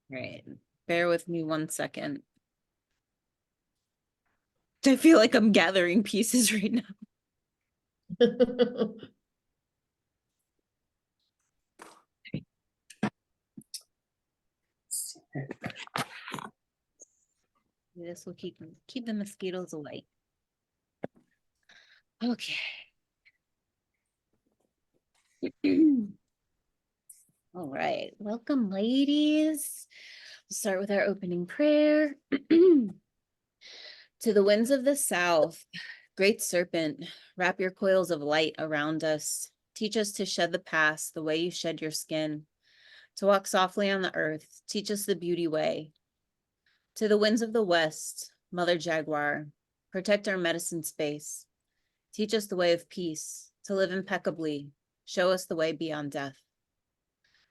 Right. Bear with me 1 second. I feel like I'm gathering pieces right now. This will keep the mosquitoes away. Okay. All right. Welcome, ladies. We'll start with our opening prayer. To the winds of the south, great serpent, wrap your coils of light around us. Teach us to shed the past the way you shed your skin. To walk softly on the earth, teach us the beauty way. To the winds of the west, Mother Jaguar, protect our medicine space. Teach us the way of peace, to live impeccably. Show us the way beyond death.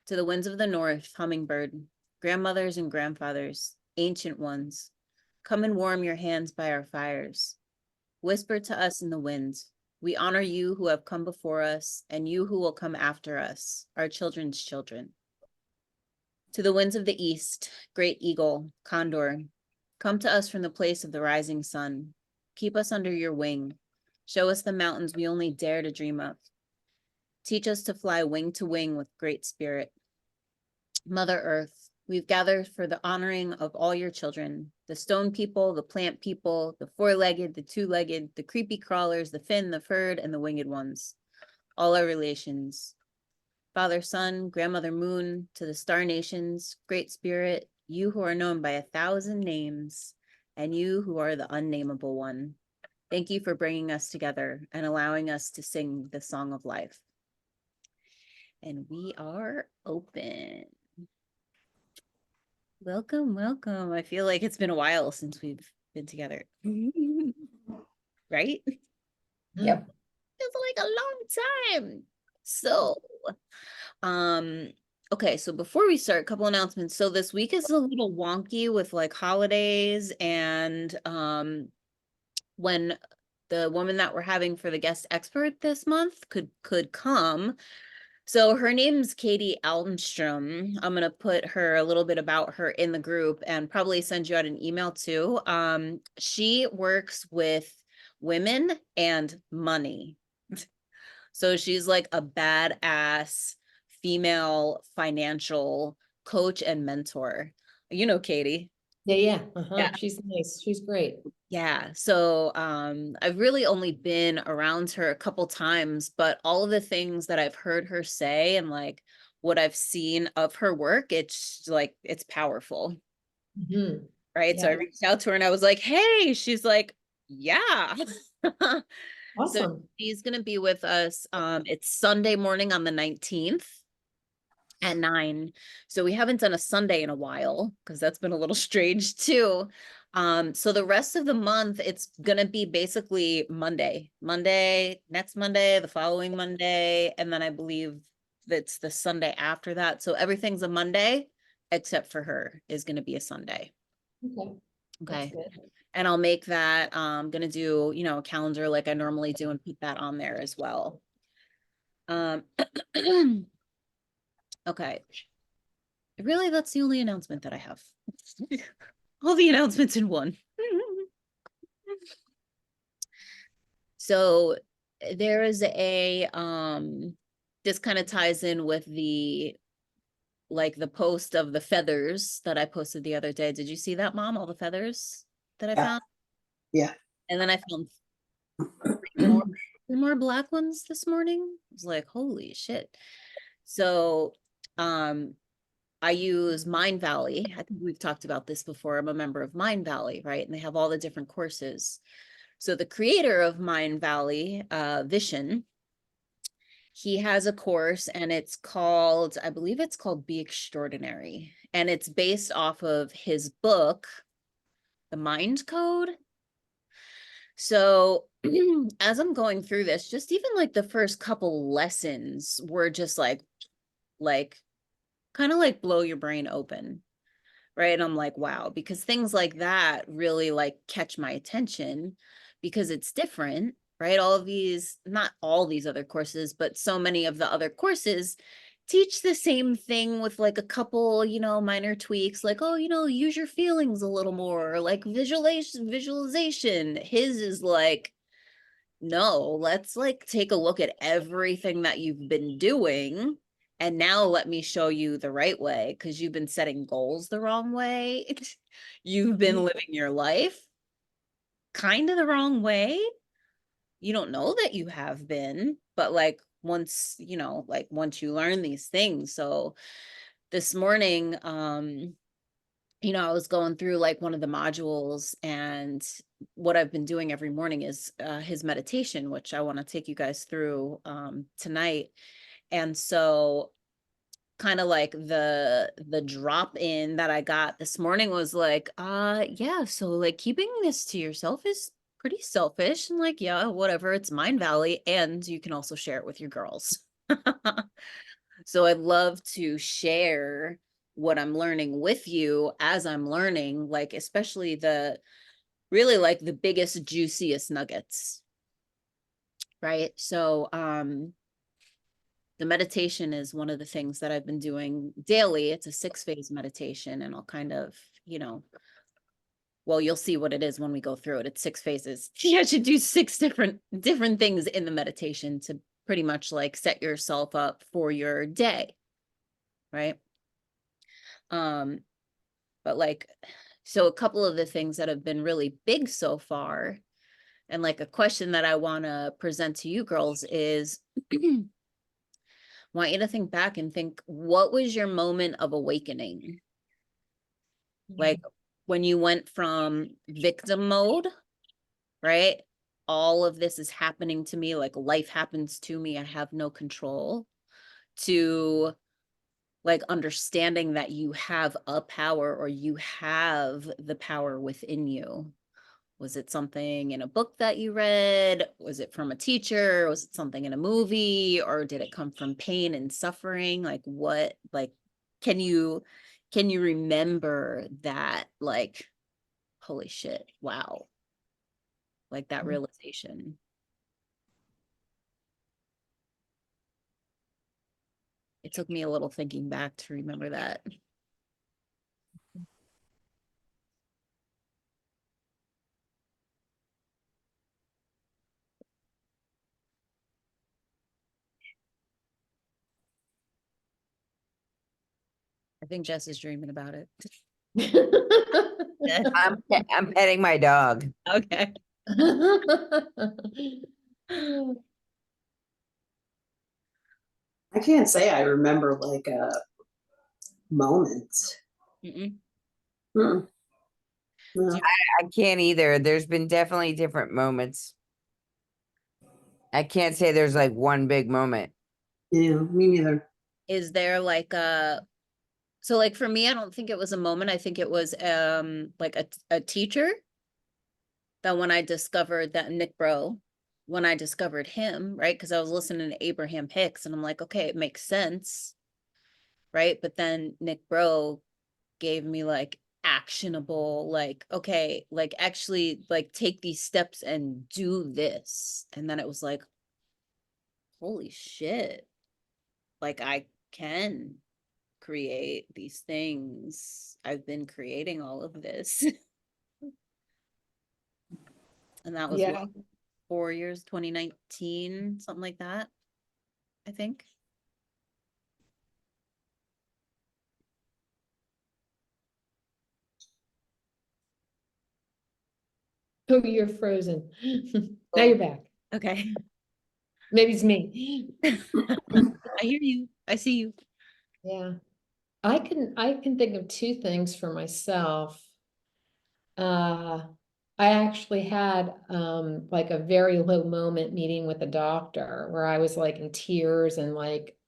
To the winds of the north, Hummingbird, grandmothers and grandfathers, ancient ones, come and warm your hands by our fires. Whisper to us in the wind. We honor you who have come before us, and you who will come after us, our children's children. To the winds of the east, great eagle, condor, come to us from the place of the rising sun. Keep us under your wing. Show us the mountains we only dare to dream of. Teach us to fly wing to wing with great spirit. Mother Earth, we've gathered for the honoring of all your children, the stone people, the plant people, the four-legged, the two-legged, the creepy crawlers, the fin, the furred, and the winged ones, all our relations. Father Sun, Grandmother Moon, to the star nations, Great Spirit, you who are known by 1,000 names, and you who are the unnameable one. Thank you for bringing us together and allowing us to sing the song of life. And we are open. Welcome, welcome. I feel like it's been a while since we've been together. Right? Yep. It's like a long time. So, okay, so before we start, a couple announcements. So this week is a little wonky with like holidays and when the woman that we're having for the guest expert this month could come. So her name's Katie Almstrom. I'm gonna put her a little bit about her in the group and probably send you out an email too. She works with women and money. So she's like a badass female financial coach and mentor. You know Katie. Yeah. Yeah. She's nice. She's great. Yeah. So I've really only been around her a couple times, but all of the things that I've heard her say and like what I've seen of her work, it's like it's powerful. Right. So I Yeah. reached out to her and I was like, hey, she's like, yeah. So Awesome. she's gonna be with us. It's Sunday morning on the 19th at 9. So we haven't done a Sunday in a while because that's been a little strange too. So the rest of the month, it's gonna be basically Monday, next Monday, the following Monday, and then I believe that's the Sunday after that. So everything's a Monday except for her is gonna be a Sunday. Okay. Okay. That's good. And I'll make that, gonna do, a calendar like I normally do and put that on there as well. Okay. Really, that's the only announcement that I have. All the announcements in one. So there is this kind of ties in with the post of the feathers that I posted the other day. Did you see that, Mom? All the feathers that I found? Yeah. And then I found three more black ones this morning. I was like, holy shit. So I use Mind Valley. I think we've talked about this before. I'm a member of Mind Valley, right? And they have all the different courses. So the creator of Mind Valley, Vishen, he has a course and it's called, I believe it's called Be Extraordinary. And it's based off of his book, The Mind Code. So as I'm going through this, just even like the first couple lessons were just like kind of like blow your brain open. Right. And I'm like, wow, because things like that really like catch my attention because it's different, right? All of these, not all these other courses, but so many of the other courses, teach the same thing with like a couple, minor tweaks, like, oh, use your feelings a little more, like visualization. His is like, no, let's like take a look at everything that you've been doing. And now let me show you the right way, because you've been setting goals the wrong way. You've been living your life kind of the wrong way. You don't know that you have been, but like once, once you learn these things. So this morning, I was going through like one of the modules, and what I've been doing every morning is his meditation, which I want to take you guys through tonight. And so kind of like the drop in that I got this morning was like, yeah, so like keeping this to yourself is pretty selfish, and like, yeah, whatever, it's Mind Valley, and you can also share it with your girls. So I'd love to share what I'm learning with you as I'm learning, like especially the really like the biggest, juiciest nuggets. Right. So the meditation is one of the things that I've been doing daily. It's a 6-phase meditation, and I'll kind of, well, you'll see what it is when we go through it. It's 6 phases. You should do 6 different things in the meditation to pretty much like set yourself up for your day. Right. But like, so a couple of the things that have been really big so far, and like a question that I want to present to you girls is, want you to think back and think, what was your moment of awakening? Like when you went from victim mode, right? All of this is happening to me, like life happens to me, I have no control, to like understanding that you have a power, or you have the power within you. Was it something in a book that you read? Was it from a teacher? Was it something in a movie? Or did it come from pain and suffering? Like what, like, can you remember that, like, holy shit, wow, like that realization? It took me a little thinking back to remember that. I think Jess is dreaming about it. I'm petting my dog. Okay. I can't say I remember like a moment. Mm-mm. Mm. No. I can't either. There's been definitely different moments. I can't say there's like one big moment. Yeah, me neither. Is there like so like for me, I don't think it was a moment. I think it was like a teacher, that when I discovered that Nick Bro, when I discovered him, right? Because I was listening to Abraham Hicks, and I'm like, okay, it makes sense, right? But then Nick Bro gave me like actionable, like, okay, like actually like take these steps and do this. And then it was like, holy shit, like I can create these things. I've been creating all of this. And that was Yeah. what, 4 years, 2019, something like that, I think. Oh, you're frozen. Now you're back. Okay. Maybe it's me. I hear you. I see you. Yeah. I can think of 2 things for myself. I actually had like a very low moment meeting with a doctor where I was like in tears, and like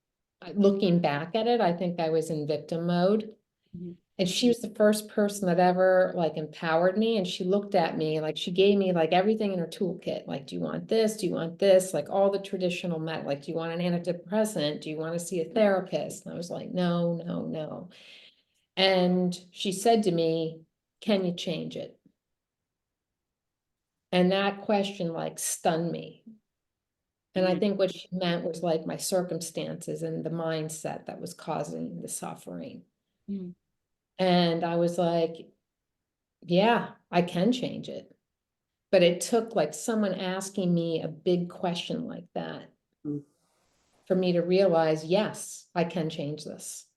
looking back at it, I think I was in victim mode. Mhm. And she was the first person that ever like empowered me. And she looked at me like she gave me like everything in her toolkit. Like, do you want this? Do you want this? Like all the traditional like, do you want an antidepressant? Do you want to see a therapist? And I was like, no, no, no. And she said to me, can you change it? And that question like stunned me. And I Mm. think what she meant was like my circumstances and the mindset that was causing the suffering. Mm. And I was like, yeah, I can change it. But it took like someone asking me a big question like that Mm. for me to realize, yes, I can change this.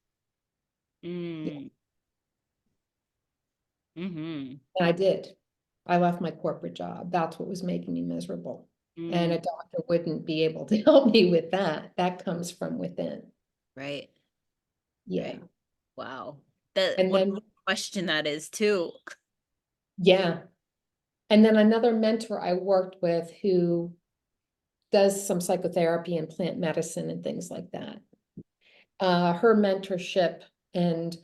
Mm. Mm-hmm. And I did. I left my corporate job. That's what was making me miserable. And Mm. a doctor wouldn't be able to help me with that. That comes from within. Right. Yeah. Right. Wow. That And what then, a question that is too. yeah. And then another mentor I worked with who does some psychotherapy and plant medicine and things like that. Her mentorship and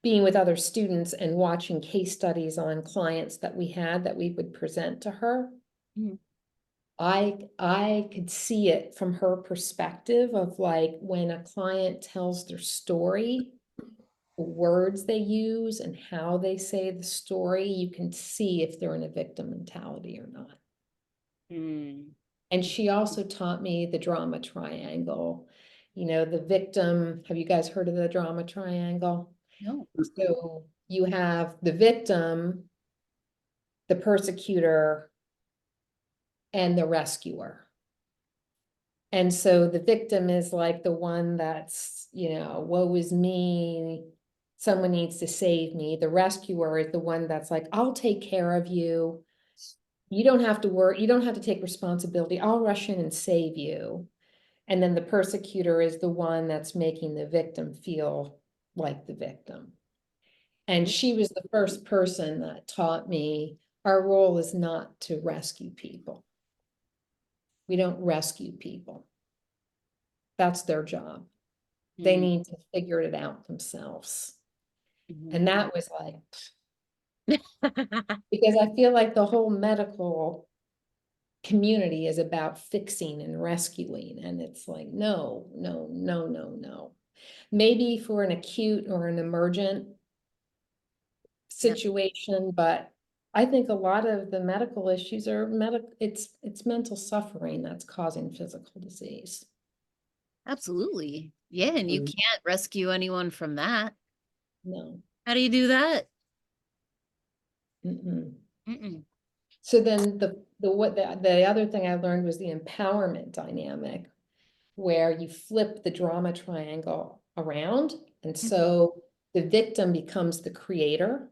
being with other students and watching case studies on clients that we had that we would present to her. Mm. I could see it from her perspective of like when a client tells their story, the words they use and how they say the story, you can see if they're in a victim mentality or not. Mm. And she also taught me the drama triangle. You know, the victim, have you guys heard of the drama triangle? No. So you have the victim, the persecutor, and the rescuer. And so the victim is like the one that's, you know, woe is me, someone needs to save me. The rescuer is the one that's like, I'll take care of you. You don't have to worry, you don't have to take responsibility. I'll rush in and save you. And then the persecutor is the one that's making the victim feel like the victim. And she was the first person that taught me our role is not to rescue people. We don't rescue people. That's their job. They Mm. need to figure it out themselves. Mhm. And that was like, because I feel like the whole medical community is about fixing and rescuing. And it's like, no, no, no, no, no. Maybe for an acute or an emergent Yep. situation, but I think a lot of the medical issues are it's mental suffering that's causing physical disease. Absolutely. Yeah, and you Mm. can't rescue anyone from that. No. How do you do that? Mm-mm. Mm-mm. So then the other thing I learned was the empowerment dynamic, where you flip the drama triangle around, and so the victim becomes the creator.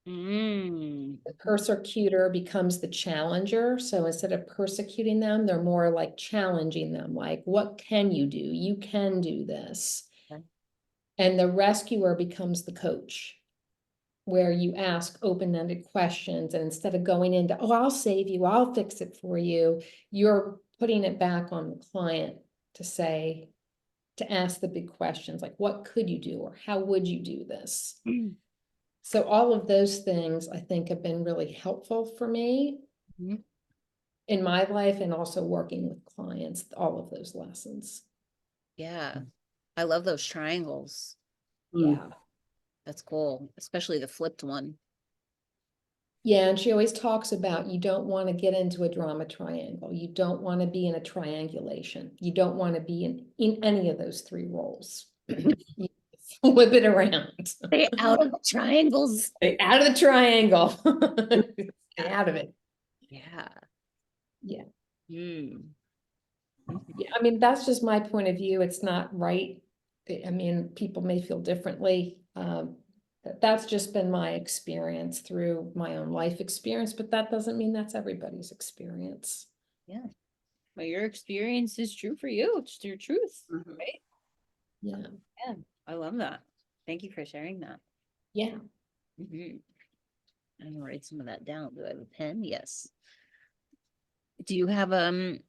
Mm. The persecutor becomes the challenger. So instead of persecuting them, they're more like challenging them. Like, what can you do? You can do this. Okay. And the rescuer becomes the coach, where you ask open-ended questions. And instead of going into, oh, I'll save you, I'll fix it for you, you're putting it back on the client to say, to ask the big questions, like, what could you do? Or how would you do this? So all of those things I think have been really helpful for me Mhm. in my life and also working with clients, all of those lessons. Yeah. I love those triangles. Mm. Yeah. That's cool, especially the flipped one. Yeah, and she always talks about you don't want to get into a drama triangle. You don't want to be in a triangulation. You don't want to be in any of those three roles. You flip it around. Stay out of the triangles. Stay out of the triangle. Stay out of it. Yeah. Yeah. Mm. Yeah, I mean, that's just my point of view. It's not right. I mean, people may feel differently. That's just been my experience through my own life experience, but that doesn't mean that's everybody's experience. Yeah. Well, your experience is true for you. It's your truth, Mhm. right? Yeah. Yeah. I love that. Thank you for sharing that. Yeah. I'm gonna write some of that down. Do I have a pen? Yes. Do you have a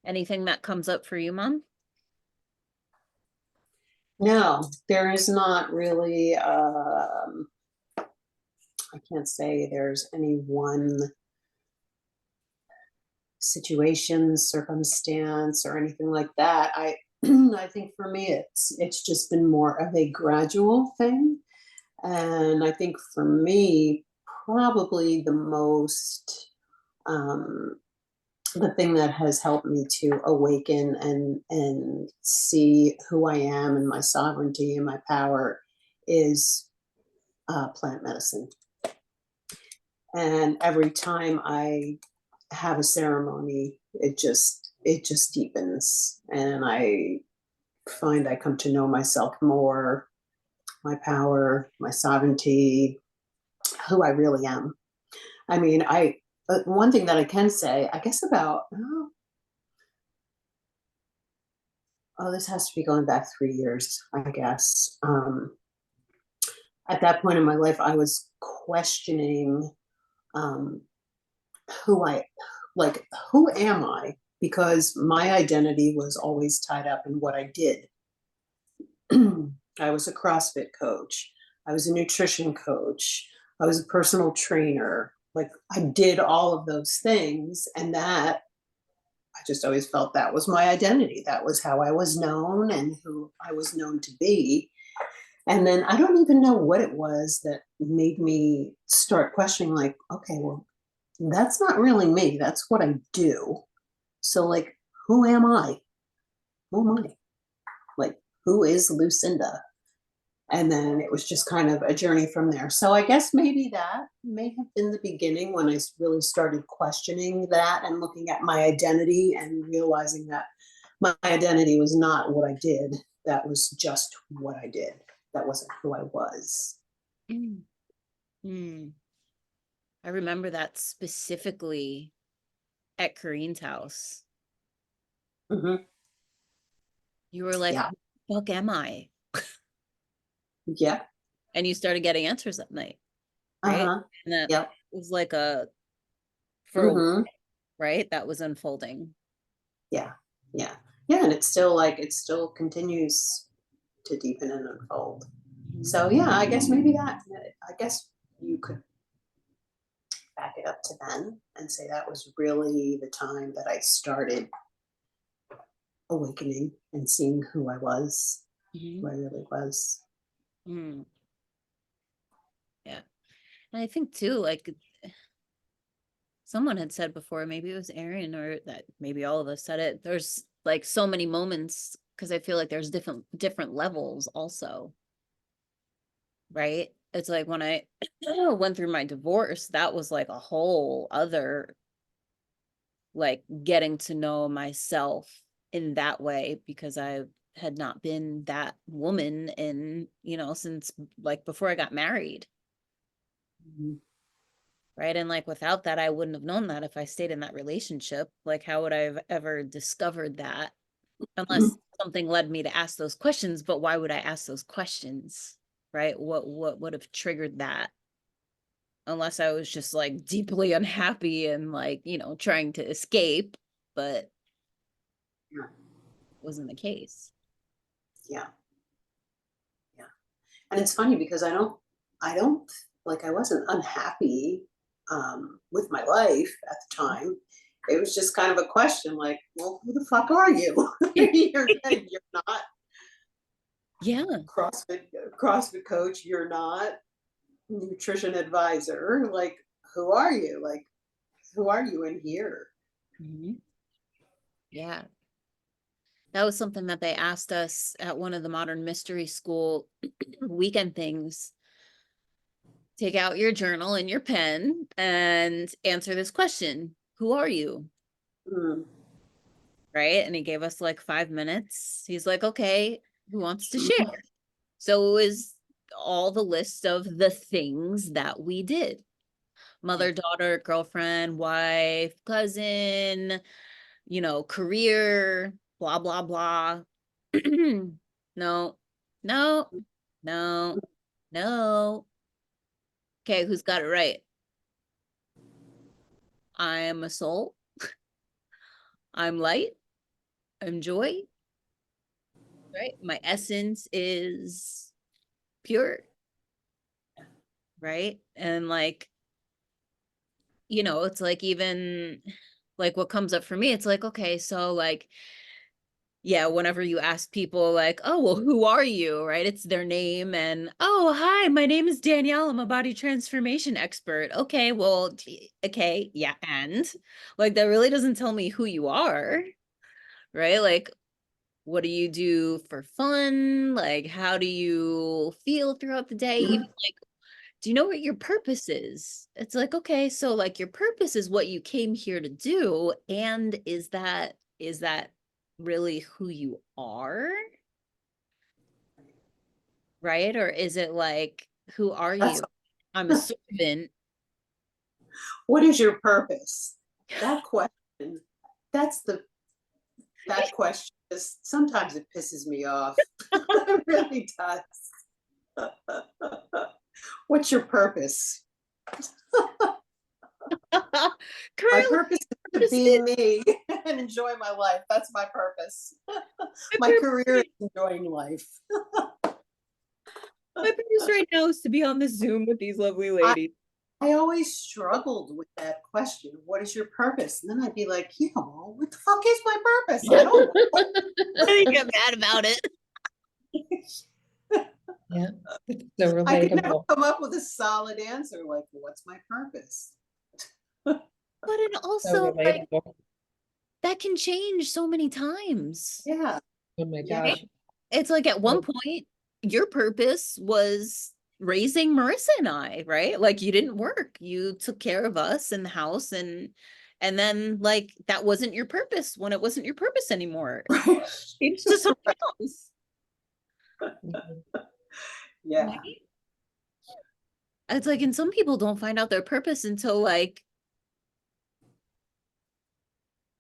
anything that comes up for you, Mom? No, there is not really, I can't say there's any one situation, circumstance, or anything like that. I think for me, it's just been more of a gradual thing. And I think for me, probably the most the thing that has helped me to awaken and see who I am and my sovereignty and my power is plant medicine. And every time I have a ceremony, it just deepens, and I find I come to know myself more, my power, my sovereignty, who I really am. I mean, one thing that I can say, I guess about this has to be going back 3 years, I guess. At that point in my life, I was questioning um, who am I? Because my identity was always tied up in what I did. I was a CrossFit coach. I was a nutrition coach. I was a personal trainer. Like, I did all of those things, and that I just always felt that was my identity. That was how I was known and who I was known to be. And then I don't even know what it was that made me start questioning, like, okay, well, that's not really me. That's what I do. So, like, who am I? Who am I? Like, who is Lucinda? And then it was just kind of a journey from there. So I guess maybe that may have been the beginning when I really started questioning that and looking at my identity and realizing that my identity was not what I did. That was just what I did. That wasn't who I was. Mm. I remember that specifically at Kareen's house. Mhm. You were like, Yeah. "Who the fuck am I?" Yeah. And you started getting answers that night, right? Uh-huh. And that Yep. was like for a Hmm. right? That was unfolding. Yeah. Yeah. Yeah. And it's still like, it still continues to deepen and unfold. So yeah, I guess maybe I guess you could back it up to then and say that was really the time that I started awakening and seeing who I was, Mhm. who I really was. Mm. Yeah. And I think too, like someone had said before, maybe it was Erin or that maybe all of us said it. There's like so many moments because I feel like there's different levels also, right? It's like when I went through my divorce, that was like a whole other like getting to know myself in that way because I had not been that woman in, since like before I got married. Mhm. Right. And like without that, I wouldn't have known that if I stayed in that relationship. Like, how would I have ever discovered that unless something led me to ask those questions? But why would I ask those questions? Right. What would have triggered that? Unless I was just like deeply unhappy and like, trying to escape, but Yeah. wasn't the case. Yeah. Yeah. And it's funny because I don't like, I wasn't unhappy with my life at the time. It was just kind of a question like, well, who the fuck are you? You're not Yeah. CrossFit coach. You're not nutrition advisor. Like, who are you? Like, who are you in here? Mhm. Yeah. That was something that they asked us at one of the Modern Mystery School weekend things. Take out your journal and your pen and answer this question. Who are you? Mm. Right. And he gave us like 5 minutes. He's like, okay, who wants to share? So it was all the list of the things that we did. Mother, daughter, girlfriend, wife, cousin, career, blah, blah, blah. No, no, no, no. Okay, who's got it right? I'm a soul. I'm light. I'm joy. Right? My essence is pure. Right? And like, it's like even like what comes up for me, it's like, okay, so like, yeah, whenever you ask people like, oh, well, who are you? Right? It's their name and, oh, hi, my name is Danielle. I'm a body transformation expert. Okay, well, okay, yeah, and like that really doesn't tell me who you are, right? Like, what do you do for fun? Like, how do you feel throughout the day? Even like, do you know what your purpose is? It's like, okay, so like your purpose is what you came here to do. And is that really who you are? Right? Or is it like, who are That's you? I'm a servant. what is your purpose? That question, that's the that question is sometimes it pisses me off. It really does. What's your purpose? My Currently, purpose is to purpose be me and enjoy my life. That's my purpose. My career is enjoying life. my purpose right now is to be on the Zoom with these lovely I, ladies. I always struggled with that question. What is your purpose? And then I'd be like, yeah, well, what the fuck is my purpose? I don't know. I get mad about it. Yeah, it's so I could never relatable. come up with a solid answer like, what's my purpose? But it So also like relatable. that can change so many times. Yeah. Oh my Yeah. gosh. It's like at one Oh. point, your purpose was raising Marissa and I, right? Like you didn't work. You took care of us in the house and then like that wasn't your purpose when it wasn't your purpose anymore. It's just something else. Mhm. Yeah. Right? It's like, and some people don't find out their purpose until like,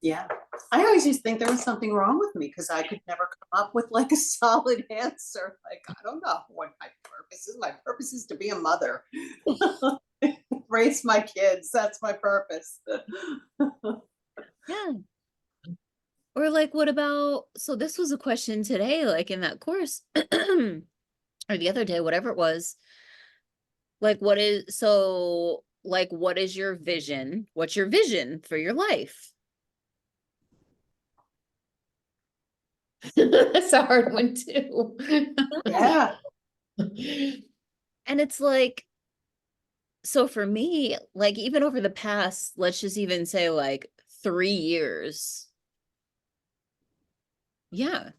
Yeah. I always used to think there was something wrong with me because I could never come up with like a solid answer. Like, I don't know what my purpose is. My purpose is to be a mother, raise my kids. That's my purpose. yeah. Or like, what about, so this was a question today, like in that course, or the other day, whatever it was. Like, what is, so like, what is your vision? What's your vision for your life? That's a hard one too. Yeah. And it's like, so for me, like even over the past, let's just even say like 3 years. Yeah.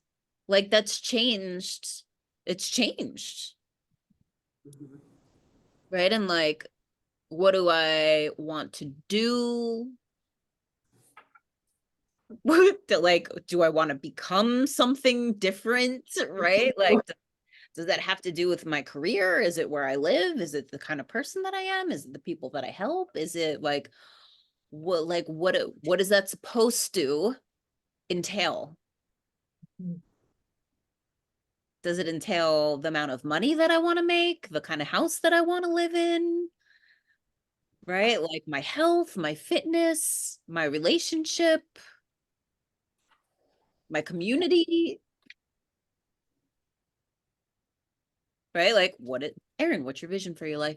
Like that's changed. It's changed. Mhm. Right. And like, what do I want to do? Like, do I want to become something different? Right. Like, does that have to do with my career? Is it where I live? Is it the kind of person that I am? Is it the people that I help? Is it like what is that supposed to entail? Does it entail the amount of money that I want to make, the kind of house that I want to live in? Right? Like my health, my fitness, my relationship, my community, right? Like Erin, what's your vision for your life?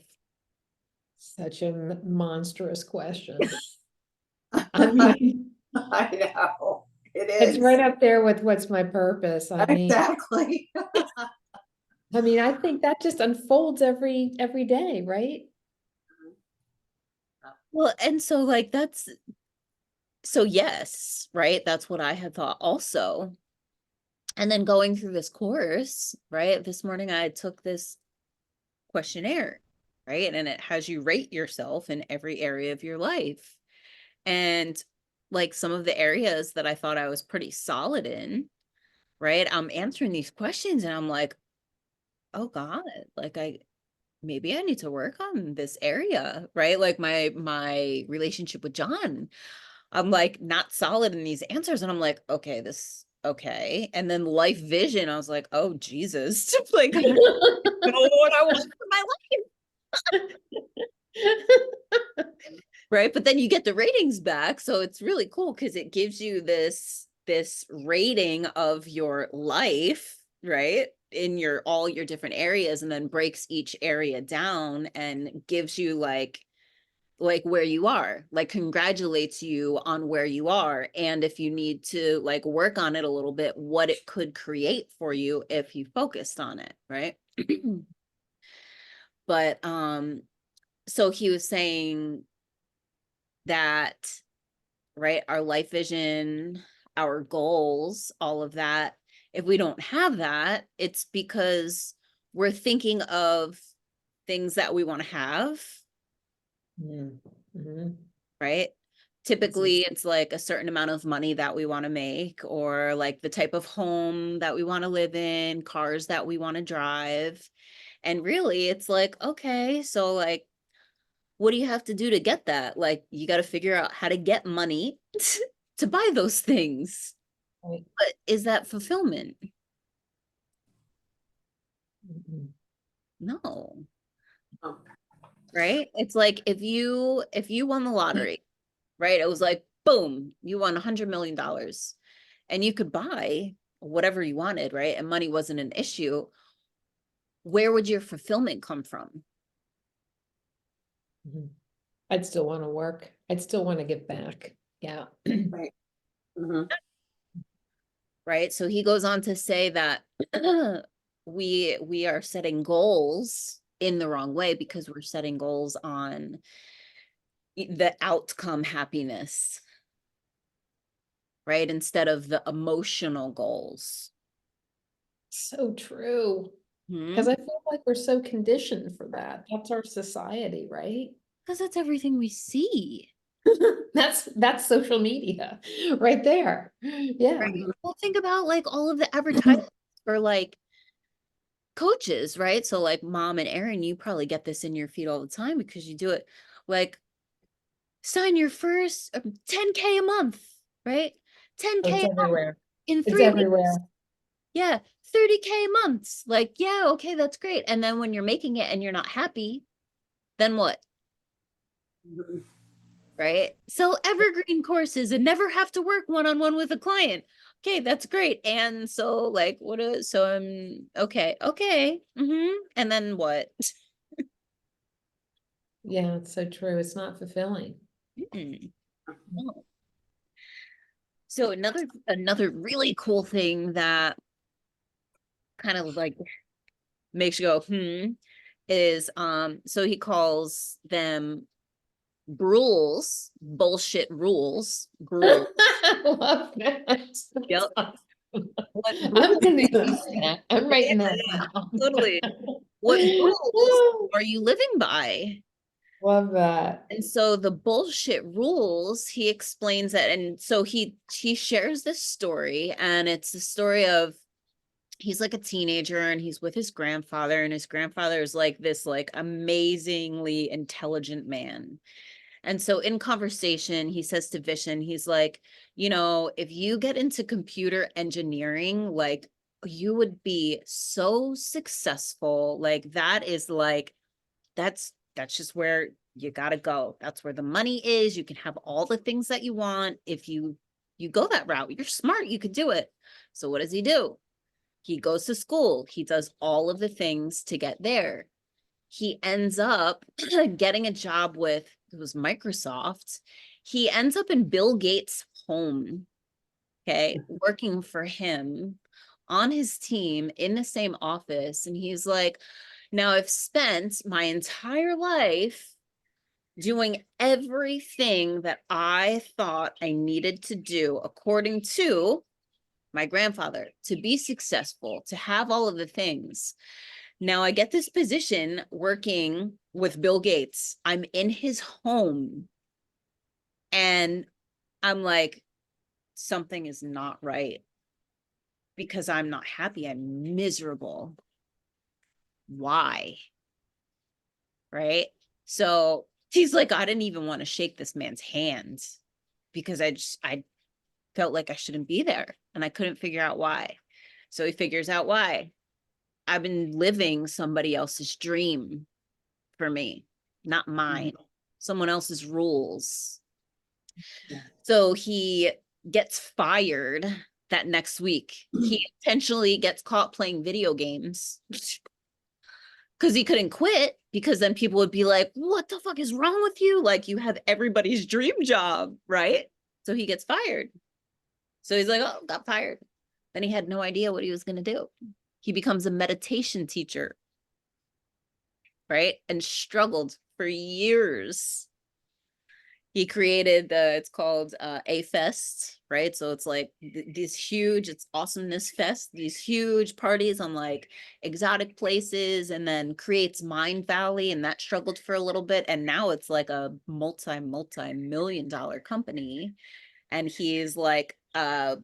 Such a monstrous question. I mean, I know. It it's is. right up there with what's my purpose. Exactly. I think that just unfolds every day, right? Well, and so like so yes, right? That's what I had thought also. And then going through this course, right? This morning I took this questionnaire, right? And it has you rate yourself in every area of your life. And like some of the areas that I thought I was pretty solid in, right? I'm answering these questions and I'm like, oh God, like maybe I need to work on this area, right? Like my relationship with John, I'm like not solid in these answers. And I'm like, okay. And then life vision, I was like, oh Jesus, like I don't know what I want for my life. Right. But then you get the ratings back. So it's really cool because it gives you this rating of your life, right? In your all your different areas, and then breaks each area down and gives you like like where you are, like congratulates you on where you are. And if you need to like work on it a little bit, what it could create for you if you focused on it, right? But so he was saying that, right, our life vision, our goals, all of that, if we don't have that, it's because we're thinking of things that we want to have, Mhm. right? Typically, it's like a certain amount of money that we want to make, or like the type of home that we want to live in, cars that we want to drive. And really, it's like, okay, so like, what do you have to do to get that? Like, you got to figure out how to get money to buy those things. Right. But is that fulfillment? Mhm. No, Oh, right? It's like if you won the lottery, right? It was like, boom, you won $100 million and you could buy whatever you wanted, right? And money wasn't an issue. Where would your fulfillment come from? Mhm. I'd still want to work. I'd still want to give back. Yeah. right. Mhm. Right? So he goes on to say that we are setting goals in the wrong way because we're setting goals on the outcome happiness, right? Instead of the emotional goals. So true. Hmm? Because I feel like we're so conditioned for that. That's our society, right? Because that's everything we see. That's social media right there. Yeah. Right. Well, think about like all of the advertisements for like coaches, right? So like Mom and Aaron, you probably get this in your feed all the time because you do it. Like sign your first 10K a month, right? Oh, 10K it's a month everywhere. in It's 3 weeks. everywhere. Yeah, 30K months. Like, yeah, okay, that's great. And then when you're making it and you're not happy, then what? Mhm. Right? So evergreen courses and never have to work one-on-one with a client. Okay, that's great. And so like what is so I'm okay. And then what? Yeah, it's so true. It's not fulfilling. Mm, no. So another really cool thing that kind of like makes you go, is so he calls them Brules, bullshit rules, Brules. I love that. Yep. What I'm Brules gonna use that. I'm writing that yeah, down. totally. What rules are you living by? Love that. And so the bullshit rules, he explains that. And so he shares this story, and it's the story of he's like a teenager and he's with his grandfather, and his grandfather is like this like amazingly intelligent man. And so in conversation, he says to Vishen, he's like, if you get into computer engineering, like you would be so successful. Like that is like, that's just where you gotta go. That's where the money is. You can have all the things that you want. If you go that route, you're smart, you could do it. So what does he do? He goes to school. He does all of the things to get there. He ends up getting a job with, it was Microsoft. He ends up in Bill Gates' home, okay, working for him on his team in the same office. And he's like, now I've spent my entire life doing everything that I thought I needed to do according to my grandfather to be successful, to have all of the things. Now I get this position working with Bill Gates. I'm in his home and I'm like, something is not right because I'm not happy. I'm miserable. Why? Right? So he's like, I didn't even want to shake this man's hand because I felt like I shouldn't be there and I couldn't figure out why. So he figures out why. I've been living somebody else's dream for me, not mine, someone else's rules. Yeah. So he gets fired that next week. He intentionally gets caught playing video games, because he couldn't quit, because then people would be like, what the fuck is wrong with you? Like, you have everybody's dream job, right? So he gets fired. So he's like, oh, got fired. Then he had no idea what he was going to do. He becomes a meditation teacher, right? And struggled for years. He created it's called A Fest, right? So it's like these huge, it's Awesomeness Fest, these huge parties on like exotic places, and then creates Mind Valley, and that struggled for a little bit. And now it's like a multi-million-dollar company. And he's like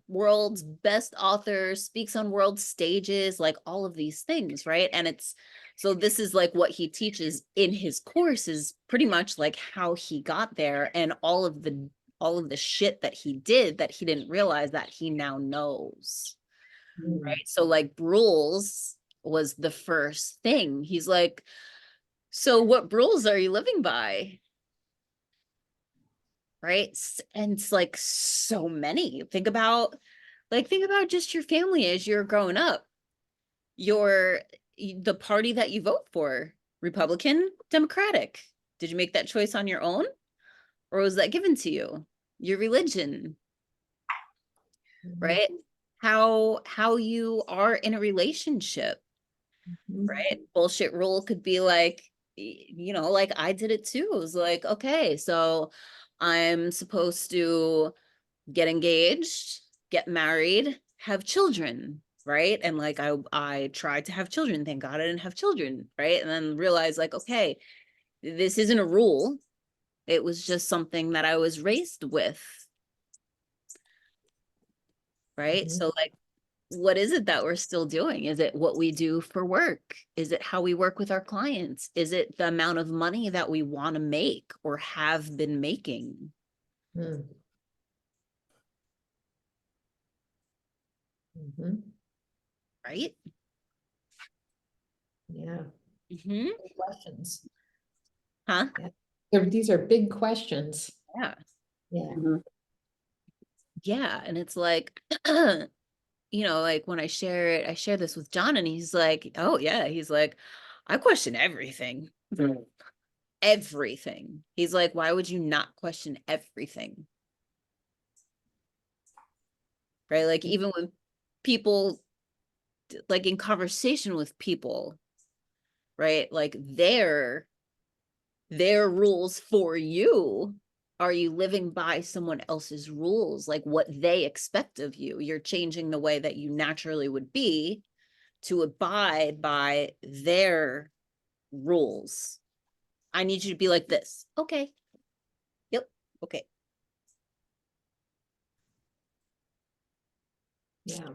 world's best author, speaks on world stages, like all of these things, right? And it's so this is like what he teaches in his course is pretty much like how he got there, and all of the shit that he did that he didn't realize that he now knows, right? So like Brules was the first thing. He's like, so what rules are you living by? Right? And it's like so many. Think about just your family as you're growing up. The party that you vote for, Republican, Democratic. Did you make that choice on your own? Or was that given to you? Your religion, right? How you are in a relationship, right? Bullshit rule could be like, like I did it too. It was like, okay, so I'm supposed to get engaged, get married, have children, right? And like I tried to have children. Thank God I didn't have children, right? And then realized like, okay, this isn't a rule. It was just something that I was raised with, right? So like, what is it that we're still doing? Is it what we do for work? Is it how we work with our clients? Is it the amount of money that we want to make or have been making? Right? Yeah. Mm-hmm. Big questions. Huh? These are big questions. Yeah. Yeah. Yeah. And it's like, like when I share this with John, and he's like, oh yeah, he's like, I question everything. Everything. He's like, why would you not question everything? Right? Like even when people, like in conversation with people, right? Like their rules for you, are you living by someone else's rules? Like what they expect of you? You're changing the way that you naturally would be to abide by their rules. I need you to be like this. Okay. Yep. Okay. Yeah.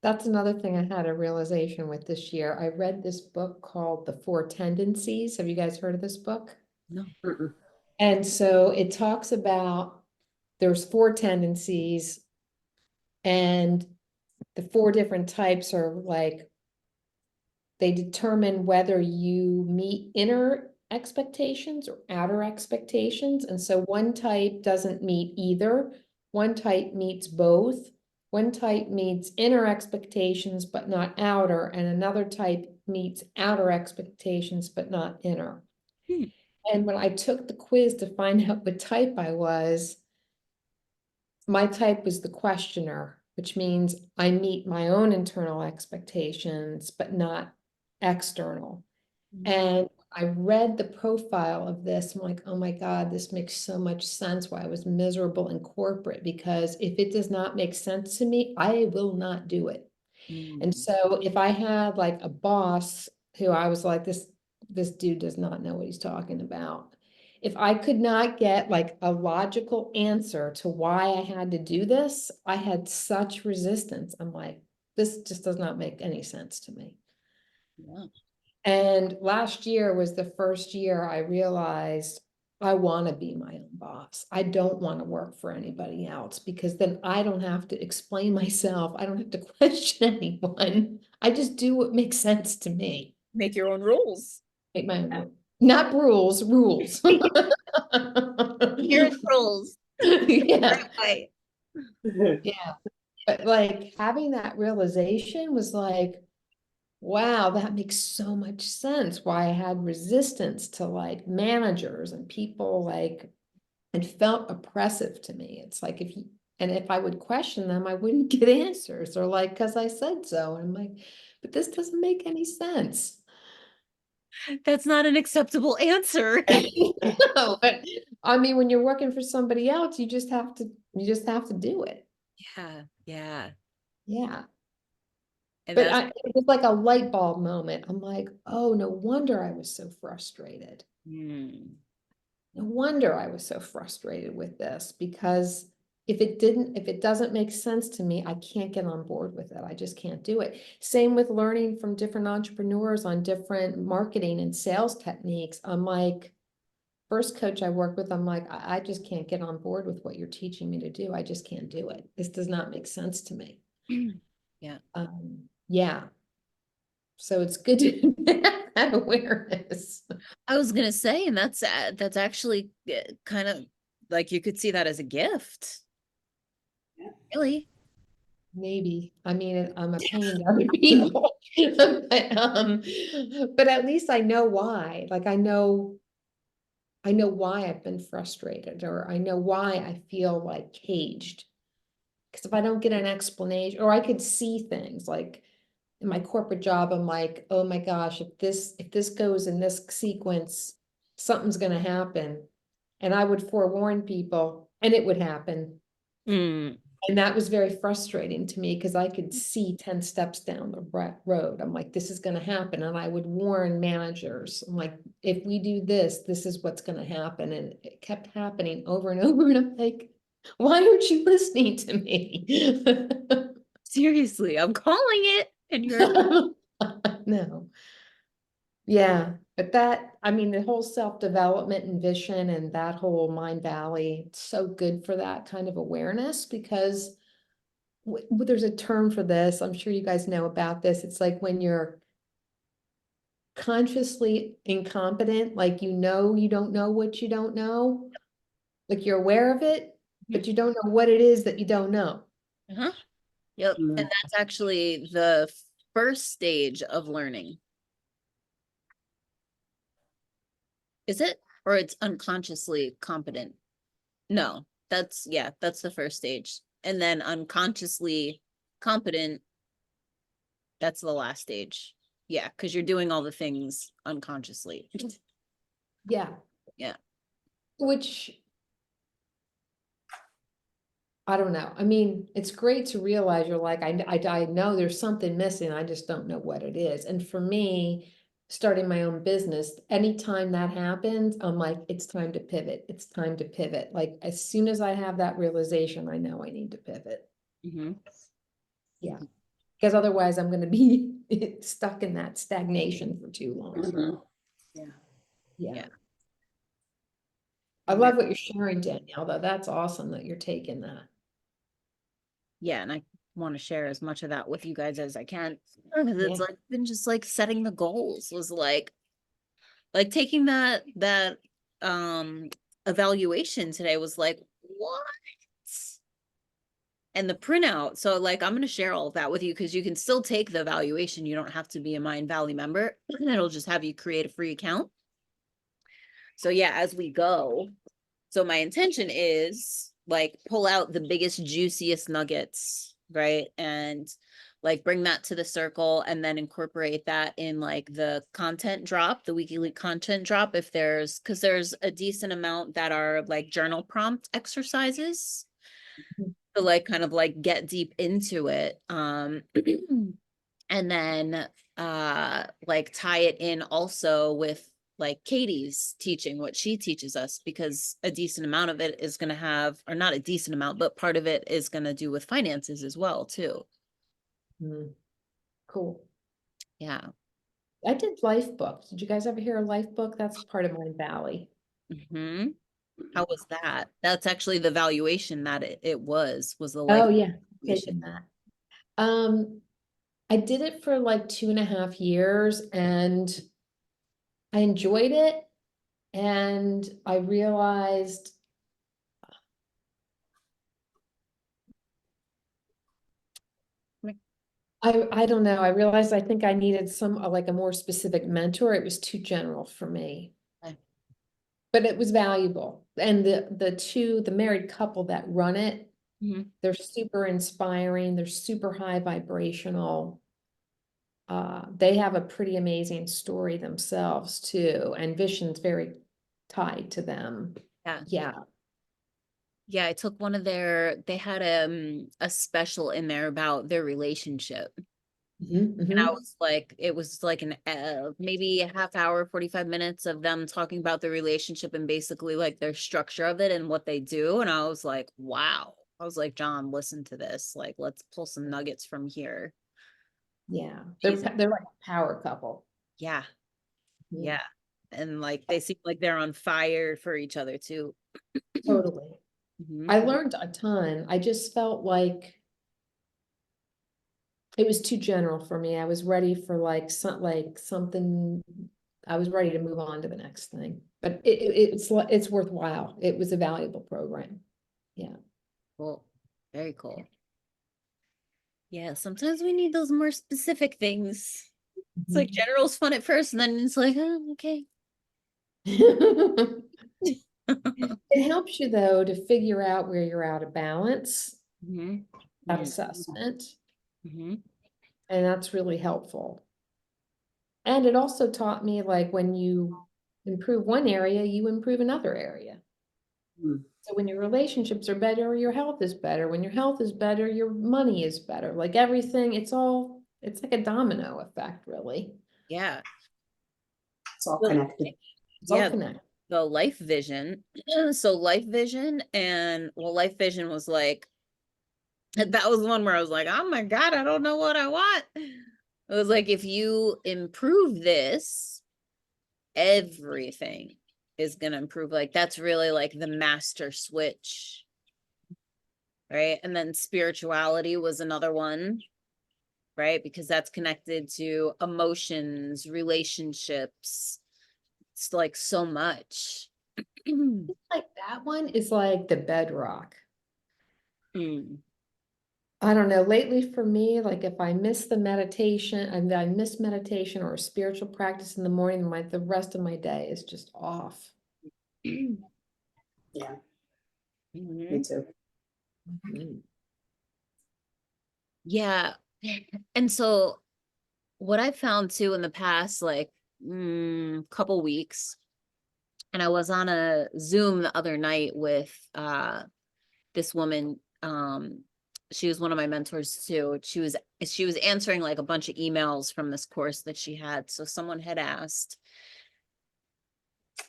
That's another thing I had a realization with this year. I read this book called The Four Tendencies. Have you guys heard of this book? No. And so it talks about there's four tendencies, and the four different types are like, they determine whether you meet inner expectations or outer expectations. And so one type doesn't meet either. One type meets both. One type meets inner expectations, but not outer. And another type meets outer expectations, but not inner. And when I took the quiz to find out what type I was, my type was the questioner, which means I meet my own internal expectations, but not external. And I read the profile of this. I'm like, oh my God, this makes so much sense why I was miserable in corporate, because if it does not make sense to me, I will not do it. And so if I had like a boss who I was like, this dude does not know what he's talking about. If I could not get like a logical answer to why I had to do this, I had such resistance. I'm like, this just does not make any sense to me. Yeah. And last year was the first year I realized I want to be my own boss. I don't want to work for anybody else, because then I don't have to explain myself. I don't have to question anyone. I just do what makes sense to me. Make your own rules. Make my own, not rules. Here's rules. Yeah. Right. Yeah. But like having that realization was like, wow, that makes so much sense why I had resistance to like managers and people like, it felt oppressive to me. It's like if you, and if I would question them, I wouldn't get answers or like, cause I said so. And I'm like, but this doesn't make any sense. That's not an acceptable answer. No, but I mean, when you're working for somebody else, you just have to do it. Yeah, yeah. Yeah. And But that's it was like a light bulb moment. I'm like, oh, no wonder I was so frustrated. hmm. No wonder I was so frustrated with this because if it doesn't make sense to me, I can't get on board with it. I just can't do it. Same with learning from different entrepreneurs on different marketing and sales techniques. I'm like, first coach I work with, I'm like, I just can't get on board with what you're teaching me to do. I just can't do it. This does not make sense to me. Yeah. Yeah. So it's good to have that awareness. I was gonna say, and that's actually kind of like you could see that as a gift. Yeah. Really? Maybe. I mean, I'm a pain to other people. But at least I know why. Like I know why I've been frustrated, or I know why I feel like caged. Because if I don't get an explanation, or I could see things like in my corporate job, I'm like, oh my gosh, if this goes in this sequence, something's gonna happen. And I would forewarn people, and it would happen. Mm. And that was very frustrating to me because I could see 10 steps down the road. I'm like, this is going to happen. And I would warn managers. I'm like, if we do this, this is what's going to happen. And it kept happening over and over. And I'm like, why aren't you listening to me? Seriously, I'm calling it, and you're No. Yeah. But that, I mean, the whole self-development and vision and that whole Mind Valley, it's so good for that kind of awareness because there's a term for this. I'm sure you guys know about this. It's like when you're consciously incompetent, like you don't know what you don't know. Like you're aware of it, but you don't know what it is that you don't know. uh-huh. Yep. And Mm. that's actually the first stage of learning. Is it? Or it's unconsciously competent? No, that's the first stage. And then unconsciously competent, that's the last stage. Yeah, because you're doing all the things unconsciously. Yeah. Yeah. Which I don't know. I mean, it's great to realize you're like, I know there's something missing. I just don't know what it is. And for me, starting my own business, anytime that happens, I'm like, it's time to pivot. It's time to pivot. Like as soon as I have that realization, I know I need to pivot. Mm-hmm. Yeah. Because otherwise I'm going to be stuck in that stagnation for too long. Mhm. Yeah. Yeah. Yeah. I Yeah. love what you're sharing, Danielle, though. That's awesome that you're taking that. Yeah, and I want to share as much of that with you guys as I can. Because it's Yeah. like been just like setting the goals was like taking that um evaluation today was like, what? And the printout. So like I'm gonna share all of that with you because you can still take the evaluation. You don't have to be a Mind Valley member. It'll just have you create a free account. So yeah, as we go. So my intention is like pull out the biggest, juiciest nuggets, right? And like bring that to the circle and then incorporate that in like the content drop, the weekly content drop. If there's, because there's a decent amount that are like journal prompt exercises to like kind of like get deep into it. And then like tie it in also with like Katie's teaching what she teaches us, because a decent amount of it is going to have, or not a decent amount, but part of it is going to do with finances as well too. Mm, cool. Yeah. I did Life Book. Did you guys ever hear of Life Book? That's part of Mind Valley. Hmm. How was that? That's actually the valuation that it was the life Oh yeah, valuation. taking that. Um, I did it for like 2.5 years and I enjoyed it. And I realized I don't know. I realized I think I needed some, like a more specific mentor. It was too general for me. Okay. But it was valuable. And the married couple that run it, Mhm. they're super inspiring. They're super high vibrational. They have a pretty amazing story themselves too, and Vision's very tied to them. Yeah. Yeah. Yeah, I took one of they had a special in there about their relationship. Mhm, And I mhm. was like, it was like an maybe a half hour, 45 minutes of them talking about the relationship and basically like their structure of it and what they do. And I was like, wow. I was like, John, listen to this. Like, let's pull some nuggets from here. Yeah, Amazing. they're like a power couple. Yeah. Mhm. Yeah. And like they seem like they're on fire for each other too. Totally. Mhm. I learned a ton. I just felt like it was too general for me. I was ready for like something. I was ready to move on to the next thing. But it's worthwhile. It was a valuable program. Yeah. Cool. Very cool. Yeah, sometimes we need those more specific things. It's like general's fun at first, and then it's like, oh, okay. It helps you though to figure out where you're out of balance, Mhm. that Mhm. assessment, Mhm. and that's really helpful. And it also taught me like when you improve one area, you improve another area. Mm. So when your relationships are better, your health is better. When your health is better, your money is better. Like everything, it's like a domino effect, really. Yeah. It's all Well, connected. It's all yeah, connected. the life vision. So life vision and well, life vision was like that was one where I was like, oh my God, I don't know what I want. It was like if you improve this, everything is gonna improve. Like that's really like the master switch. Right. And then spirituality was another one, right? Because that's connected to emotions, relationships. It's like so much. Like that one is like the bedrock. Mm. I don't know, lately for me, like if I miss the meditation and I miss meditation or a spiritual practice in the morning, the rest of my day is just off. Yeah, me Mhm. too. Mhm. Yeah. And so what I found too in the past, like couple weeks, and I was on a Zoom the other night with this woman. She was one of my mentors too. She was answering like a bunch of emails from this course that she had. So someone had asked,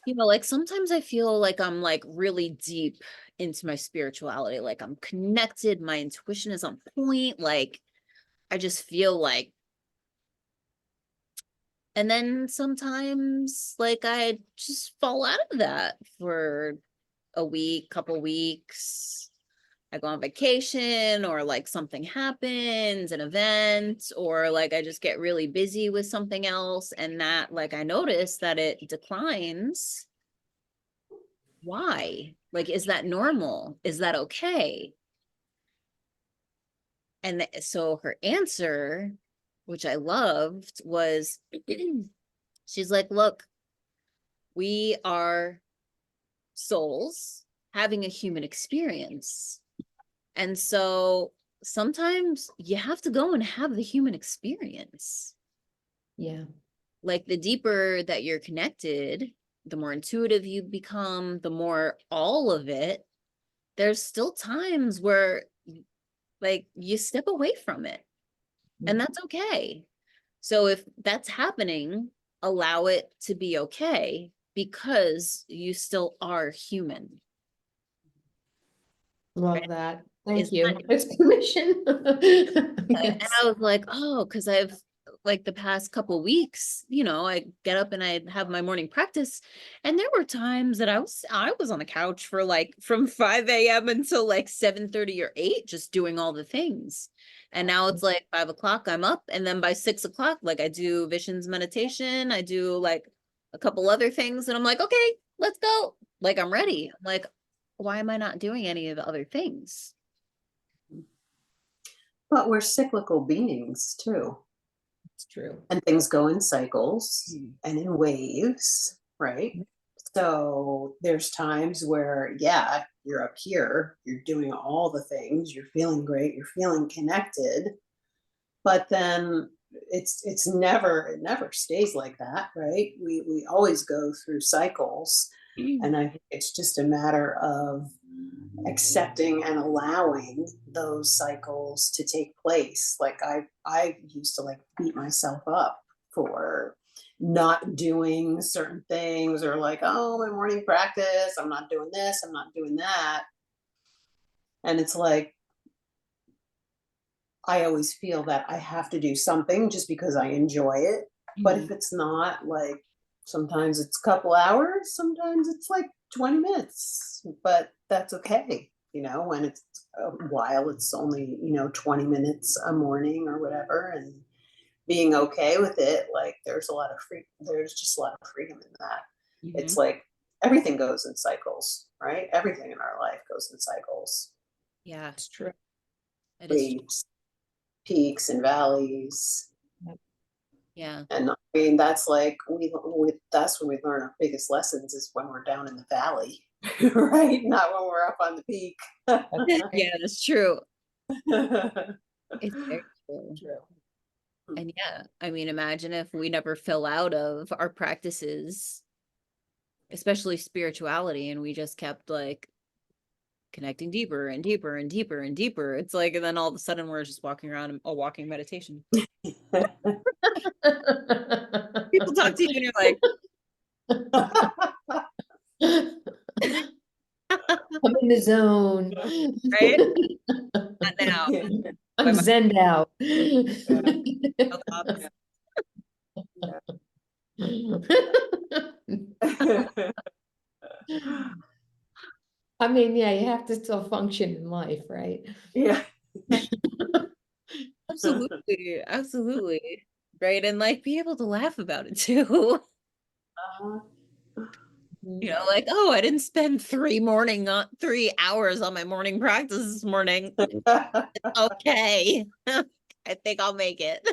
like sometimes I feel like I'm like really deep into my spirituality. Like I'm connected, my intuition is on point, like I just feel like, and then sometimes like I just fall out of that for a week, couple weeks. I go on vacation or like something happens, an event, or like I just get really busy with something else. And that like I notice that it declines. Why? Like, is that normal? Is that okay? And so her answer, which I loved, was she's like, look, we are souls having a human experience. And so sometimes you have to go and have the human experience. Yeah. Like the deeper that you're connected, the more intuitive you become, the more all of it. There's still times where like you step away from it, and that's okay. So if that's happening, allow it to be okay because you still are human. Love Right? that. Is Thank you. It's permission. and Yes. I was like, oh, because I've like the past couple weeks, I get up and I have my morning practice, and there were times that I was on the couch for like from 5 a.m. until like 7:30 or 8, just doing all the things. And now it's like 5 o'clock, I'm up, and then by 6 o'clock, like I do visions meditation, I do like a couple other things, and I'm like, okay, let's go. Like I'm ready. I'm like, why am I not doing any of the other things? But we're cyclical beings too. It's true. And things go in cycles Mm. and in waves, right? So there's times where, yeah, you're up here, you're doing all the things, you're feeling great, you're feeling connected, but then it never stays like that, right? We always go through cycles, and I think it's just a matter of accepting and allowing those cycles to take place. Like I used to like beat myself up for not doing certain things, or like, oh, my morning practice, I'm not doing this, I'm not doing that. And it's like, I always feel that I have to do something just because I enjoy it. But if it's not, like, sometimes it's a couple hours, sometimes it's like 20 minutes, but that's okay. When it's a while, it's only, 20 minutes a morning or whatever. And being okay with it, like, there's just a lot of freedom in that. It's like everything goes in cycles, right? Everything in our life goes in cycles. Yeah, It's true. it is. Waves, peaks and valleys. Yeah. And I mean, that's like, that's when we learn our biggest lessons, is when we're down in the valley, right? Not when we're up on the peak. Yeah, that's true. It's very true. True. And yeah, I mean, imagine if we never fill out of our practices, especially spirituality, and we just kept like connecting deeper and deeper and deeper and deeper. It's like, and then all of a sudden we're just walking around a walking meditation. People talk to you and you're like, I'm in the zone. right? Not now. I'm zenned out. I mean, yeah, you have to still function in life, right? Yeah. Absolutely. Absolutely. Right. And like be able to laugh about it too. Like, oh, I didn't spend 3 hours on my morning practice this morning. Okay. I think I'll make it.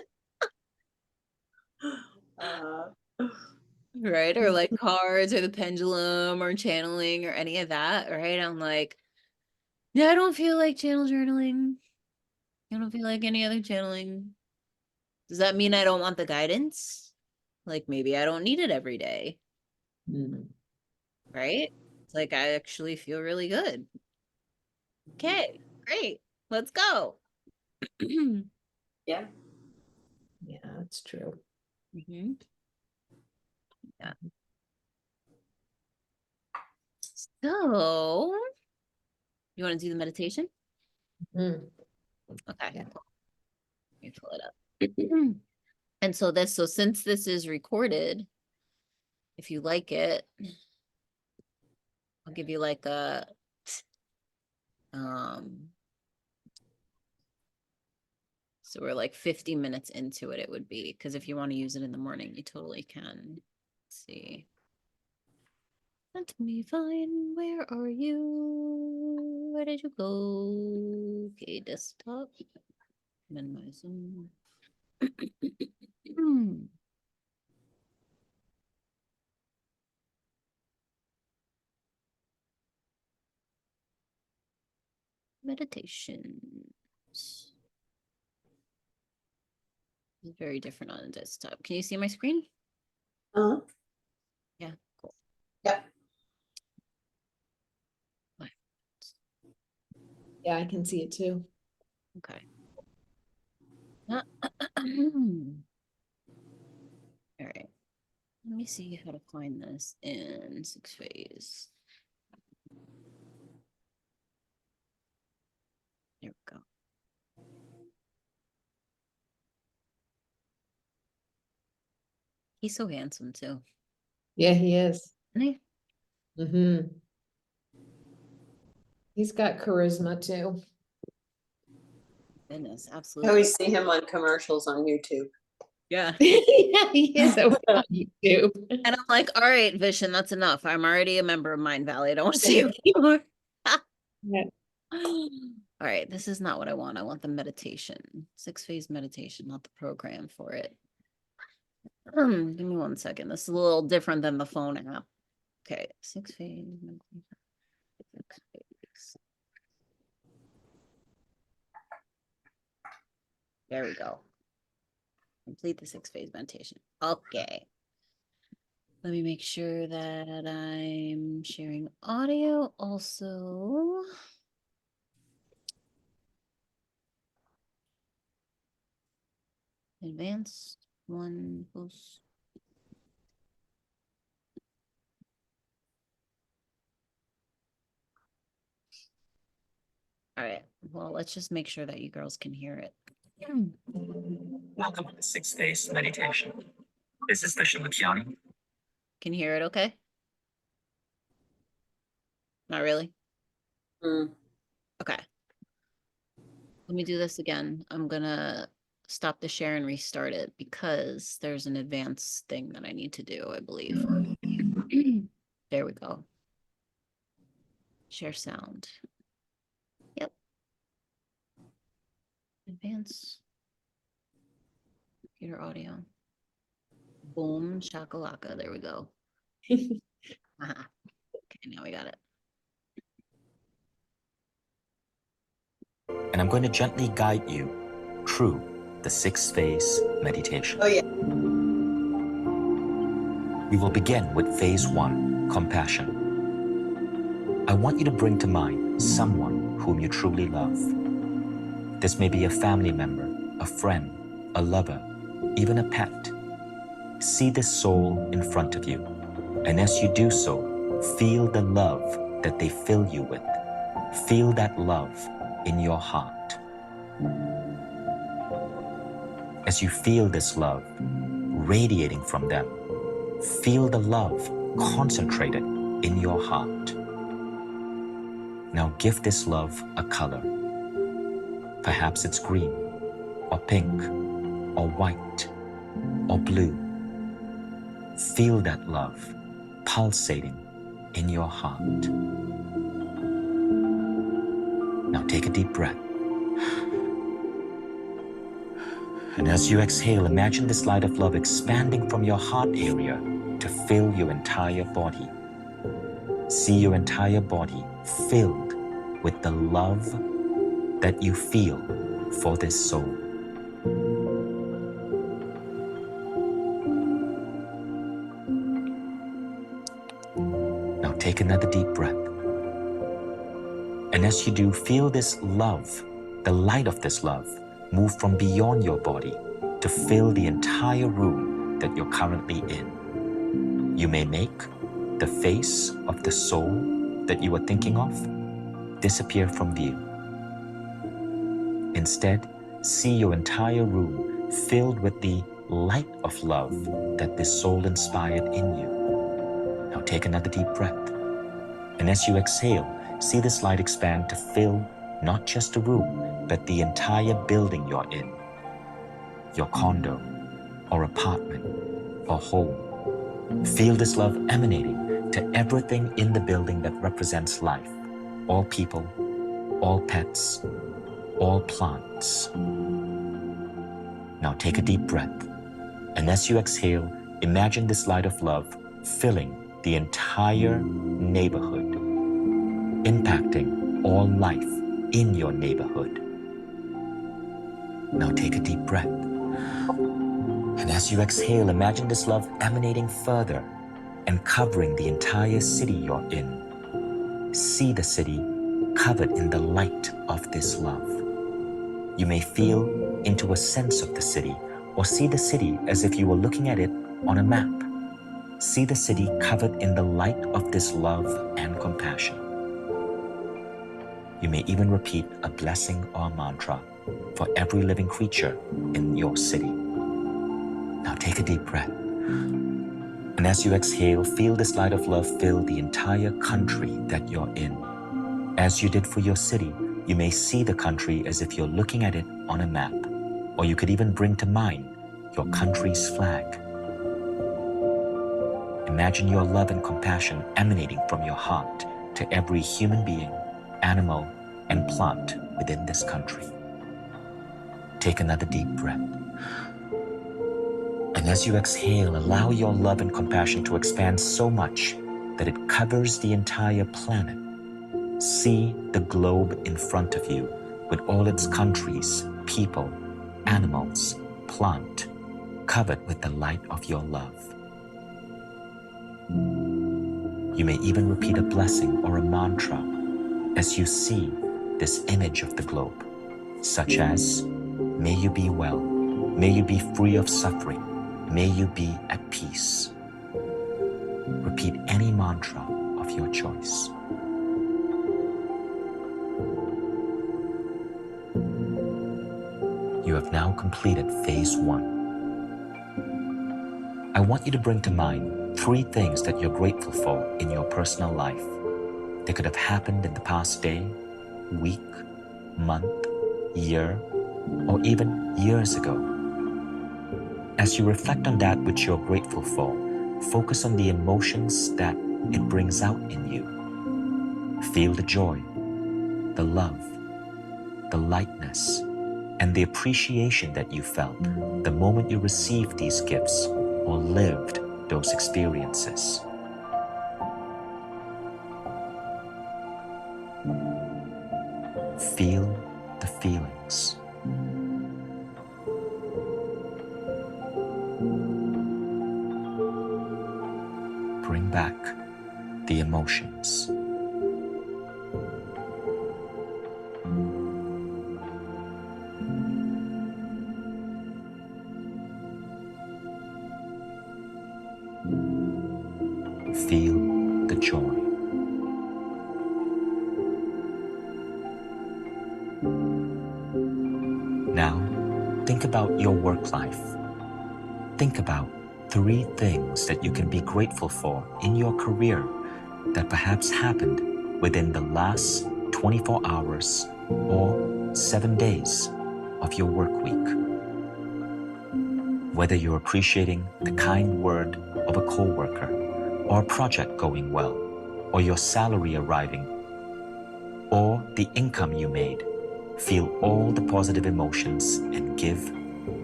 Right. Or like cards or the pendulum or channeling or any of that. Right. I'm like, yeah, I don't feel like channel journaling. I don't feel like any other channeling. Does that mean I don't want the guidance? Like maybe I don't need it every day. Mm. Right? It's like I actually feel really good. Okay, great. Let's go. Yeah. Yeah, that's true. Yeah. So, you want to do the meditation? Mm. Okay. Yeah. Cool. Let me pull it up. And so since this is recorded, if you like it, I'll give you like a so we're like 50 minutes into it would be, because if you want to use it in the morning, you totally can. Let's see. Let me find, where are you? Where did you go? Okay, desktop. Minimize Zoom. Meditation. It's very different on a desktop. Can you see my screen? Uh-huh. Yeah, cool. Yep. Yeah, I can see it too. Okay. All right. Let me see how to find this in 6 phase. There we go. He's so handsome too. Yeah, he is. Isn't he? Mm-hmm. He's got charisma too. Goodness, I absolutely. always see him on commercials on YouTube. Yeah. Yeah, he is over on YouTube. And I'm like, all right, Vision, that's enough. I'm already a member of Mind Valley. I don't want to see you anymore. Yeah. All right, this is not what I want. I want the meditation, 6-phase meditation, not the program for it. Give me 1 second. This is a little different than the phone app. Okay, 6-phase meditation. 6-phase. There we go. Complete the 6-phase meditation. Okay. Let me make sure that I'm sharing audio also. Advanced one post. All right. Well, let's just make sure that you girls can hear it. Welcome to the 6-phase meditation. This is the Shalakyani. Can you hear it okay? Not really? Mm. Okay. Let me do this again. I'm gonna stop the share and restart it because there's an advanced thing that I need to do, I believe. There we go. Share sound. Yep. Advance. Computer audio. Boom, shakalaka. There we go. Aha. Okay, now we got it. And I'm going to gently guide you through the 6-phase meditation. Oh, yeah. We will begin with phase 1, compassion. I want you to bring to mind someone whom you truly love. This may be a family member, a friend, a lover, even a pet. See this soul in front of you, and as you do so, feel the love that they fill you with. Feel that love in your heart. As you feel this love radiating from them, feel the love concentrated in your heart. Now give this love a color. Perhaps it's green, or pink, or white, or blue. Feel that love pulsating in your heart. Now take a deep breath. And as you exhale, imagine this light of love expanding from your heart area to fill your entire body. See your entire body filled with the love that you feel for this soul. Now take another deep breath. And as you do, feel this love, the light of this love, move from beyond your body to fill the entire room that you're currently in. You may make the face of the soul that you are thinking of disappear from view. Instead, see your entire room filled with the light of love that this soul inspired in you. Now take another deep breath. And as you exhale, see this light expand to fill not just a room, but the entire building you're in. Your condo, or apartment, or home. Feel this love emanating to everything in the building that represents life. All people, all pets, all plants. Now take a deep breath. And as you exhale, imagine this light of love filling the entire neighborhood, impacting all life in your neighborhood. Now take a deep breath. And as you exhale, imagine this love emanating further and covering the entire city you're in. See the city covered in the light of this love. You may feel into a sense of the city, or see the city as if you were looking at it on a map. See the city covered in the light of this love and compassion. You may even repeat a blessing or a mantra for every living creature in your city. Now take a deep breath. And as you exhale, feel this light of love fill the entire country that you're in. As you did for your city, you may see the country as if you're looking at it on a map, or you could even bring to mind your country's flag. Imagine your love and compassion emanating from your heart to every human being, animal, and plant within this country. Take another deep breath. And as you exhale, allow your love and compassion to expand so much that it covers the entire planet. See the globe in front of you with all its countries, people, animals, plant, covered with the light of your love. You may even repeat a blessing or a mantra as you see this image of the globe, such as, may you be well, may you be free of suffering, may you be at peace. Repeat any mantra of your choice. You have now completed phase 1. I want you to bring to mind 3 things that you're grateful for in your personal life. They could have happened in the past day, week, month, year, or even years ago. As you reflect on that which you're grateful for, focus on the emotions that it brings out in you. Feel the joy, the love, the lightness, and the appreciation that you felt the moment you received these gifts or lived those experiences. Feel the feelings. Bring back the emotions. Feel the joy. Now, think about your work life. Think about 3 things that you can be grateful for in your career that perhaps happened within the last 24 hours or 7 days of your work week. Whether you're appreciating the kind word of a coworker, or a project going well, or your salary arriving, or the income you made, feel all the positive emotions and give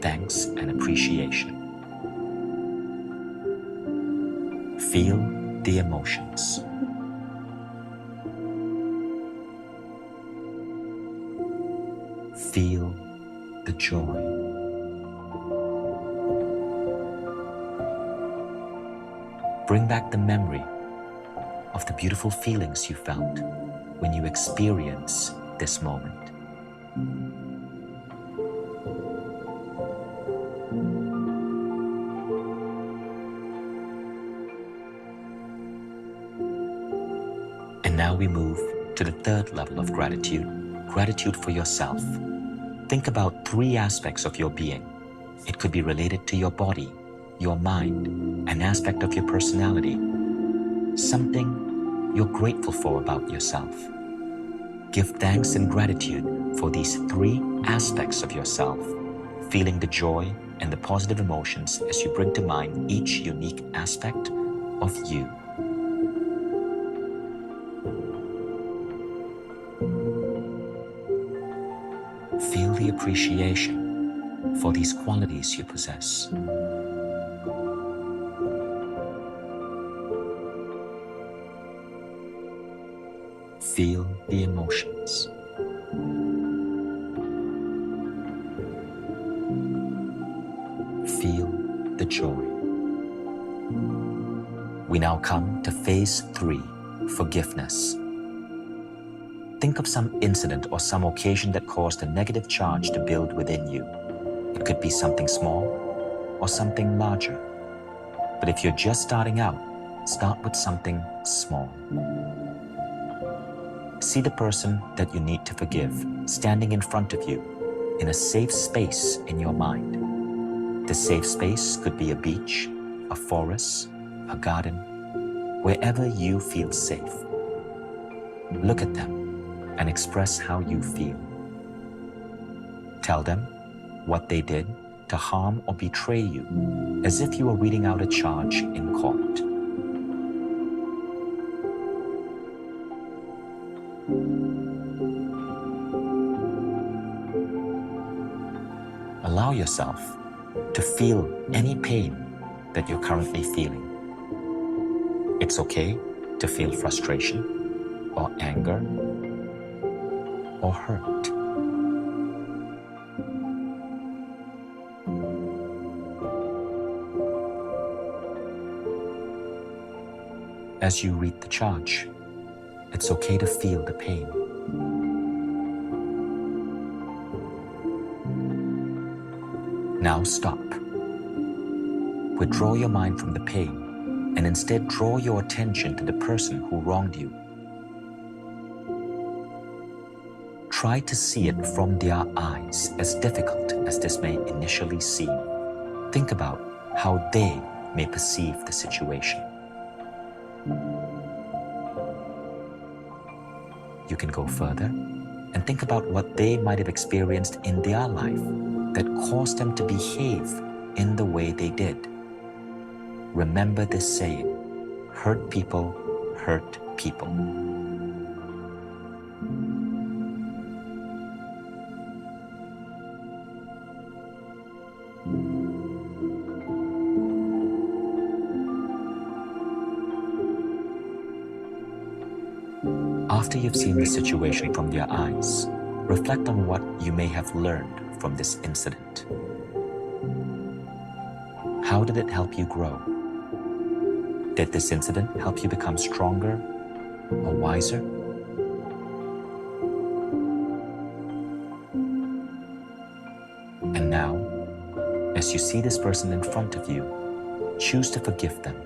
thanks and appreciation. Feel the emotions. Feel the joy. Bring back the memory of the beautiful feelings you felt when you experience this moment. And now we move to the 3rd level of gratitude, gratitude for yourself. Think about 3 aspects of your being. It could be related to your body, your mind, an aspect of your personality, something you're grateful for about yourself. Give thanks and gratitude for these 3 aspects of yourself, feeling the joy and the positive emotions as you bring to mind each unique aspect of you. Feel the appreciation for these qualities you possess. Feel the emotions. Feel the joy. We now come to phase 3, forgiveness. Think of some incident or some occasion that caused a negative charge to build within you. It could be something small or something larger. But if you're just starting out, start with something small. See the person that you need to forgive standing in front of you in a safe space in your mind. This safe space could be a beach, a forest, a garden, wherever you feel safe. Look at them and express how you feel. Tell them what they did to harm or betray you, as if you were reading out a charge in court. allow yourself to feel any pain that you're currently feeling. It's okay to feel frustration or anger or hurt. As you read the charge, it's okay to feel the pain. Now stop. Withdraw your mind from the pain and instead draw your attention to the person who wronged you. Try to see it from their eyes, as difficult as this may initially seem. Think about how they may perceive the situation. You can go further and think about what they might have experienced in their life that caused them to behave in the way they did. Remember this saying, hurt people hurt people. After you've seen the situation from their eyes, reflect on what you may have learned from this incident. How did it help you grow? Did this incident help you become stronger or wiser? And now, as you see this person in front of you, choose to forgive them.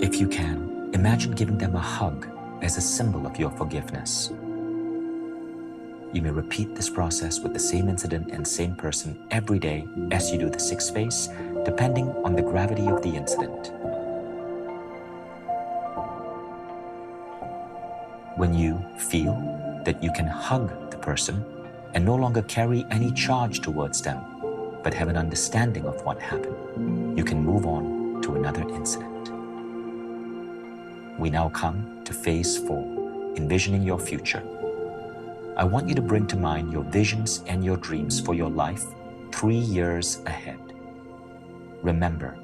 If you can, imagine giving them a hug as a symbol of your forgiveness. You may repeat this process with the same incident and same person every day as you do the 6th phase, depending on the gravity of the incident. When you feel that you can hug the person and no longer carry any charge towards them, but have an understanding of what happened, you can move on to another incident. We now come to phase 4, envisioning your future. I want you to bring to mind your visions and your dreams for your life 3 years ahead. Remember,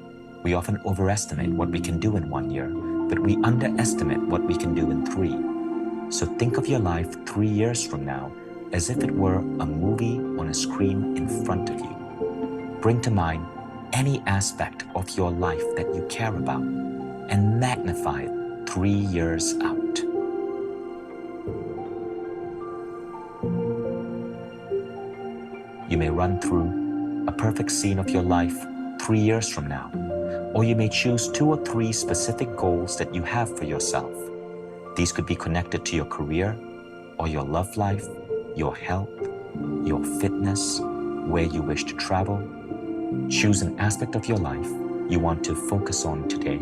we often overestimate what we can do in 1 year, but we underestimate what we can do in 3. So think of your life 3 years from now as if it were a movie on a screen in front of you. Bring to mind any aspect of your life that you care about and magnify it 3 years out. You may run through a perfect scene of your life 3 years from now, or you may choose 2 or 3 specific goals that you have for yourself. These could be connected to your career or your love life, your health, your fitness, where you wish to travel. Choose an aspect of your life you want to focus on today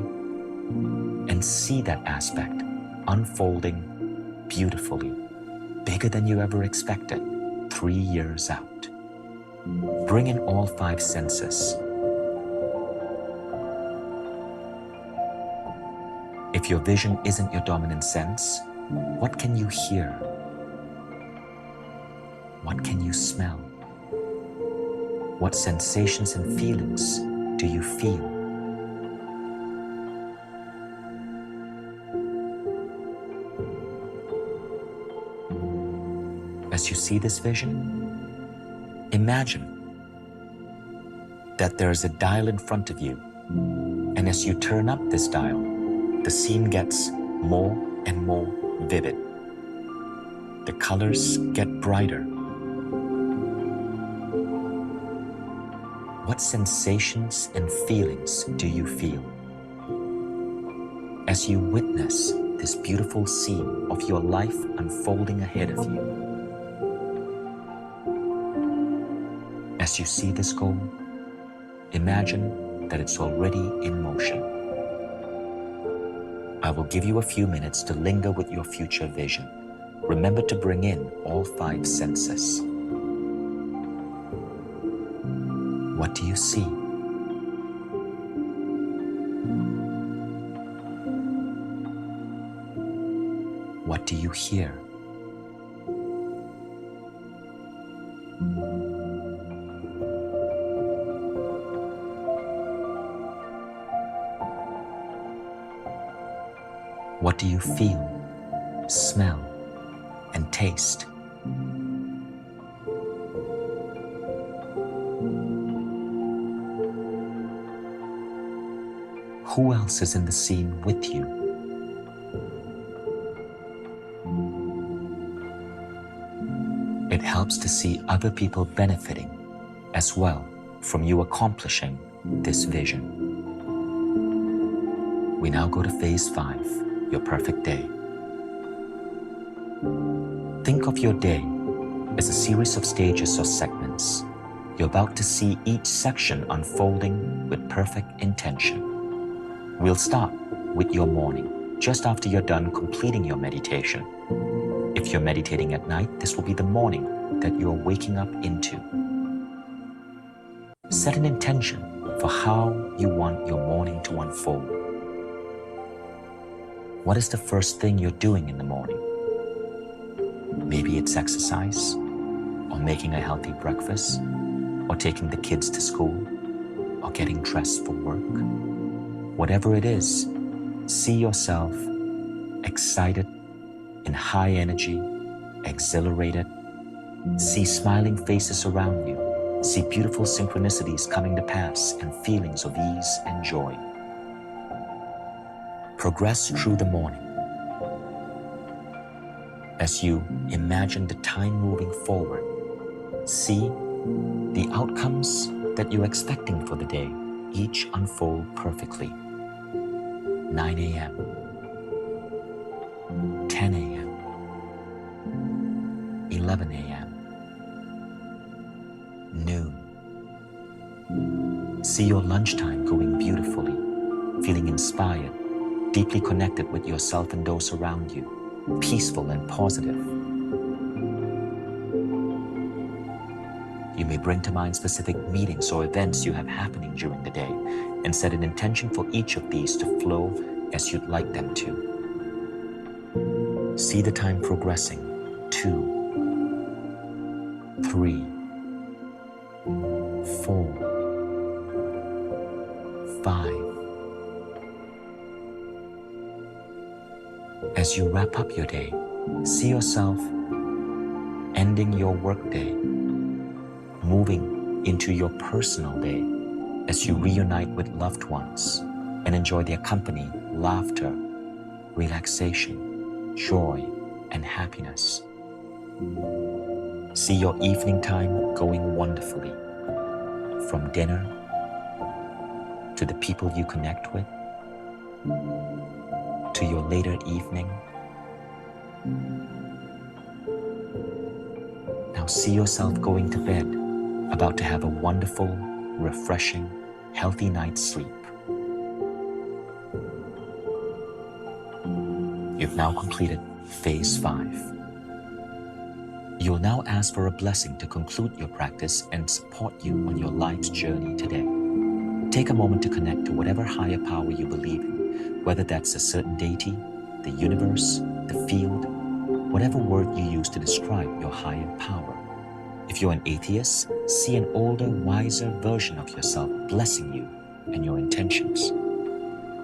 and see that aspect unfolding beautifully, bigger than you ever expected, 3 years out. Bring in all 5 senses. If your vision isn't your dominant sense, what can you hear? What can you smell? What sensations and feelings do you feel? As you see this vision, imagine that there is a dial in front of you, and as you turn up this dial, the scene gets more and more vivid. The colors get brighter. What sensations and feelings do you feel as you witness this beautiful scene of your life unfolding ahead of you? As you see this goal, imagine that it's already in motion. I will give you a few minutes to linger with your future vision. Remember to bring in all 5 senses. What do you see? What do you hear? What do you feel, smell, and taste? Who else is in the scene with you? It helps to see other people benefiting as well from you accomplishing this vision. We now go to phase 5, your perfect day. Think of your day as a series of stages or segments. You're about to see each section unfolding with perfect intention. We'll start with your morning, just after you're done completing your meditation. If you're meditating at night, this will be the morning that you're waking up into. Set an intention for how you want your morning to unfold. What is the first thing you're doing in the morning? Maybe it's exercise, or making a healthy breakfast, or taking the kids to school, or getting dressed for work. Whatever it is, see yourself excited, in high energy, exhilarated. See smiling faces around you. See beautiful synchronicities coming to pass and feelings of ease and joy. Progress through the morning. As you imagine the time moving forward, see the outcomes that you're expecting for the day, each unfold perfectly. 9 a.m., 10 a.m., 11 a.m., noon. See your lunchtime going beautifully, feeling inspired, deeply connected with yourself and those around you, peaceful and positive. You may bring to mind specific meetings or events you have happening during the day and set an intention for each of these to flow as you'd like them to. See the time progressing. 2, 3, 4, 5. As you wrap up your day, see yourself ending your workday, moving into your personal day as you reunite with loved ones and enjoy their company, laughter, relaxation, joy, and happiness. See your evening time going wonderfully, from dinner to the people you connect with, to your later evening. Now see yourself going to bed, about to have a wonderful, refreshing, healthy night's sleep. You've now completed phase 5. You'll now ask for a blessing to conclude your practice and support you on your life's journey today. Take a moment to connect to whatever higher power you believe in, whether that's a certain deity, the universe, the field, whatever word you use to describe your higher power. If you're an atheist, see an older, wiser version of yourself blessing you and your intentions.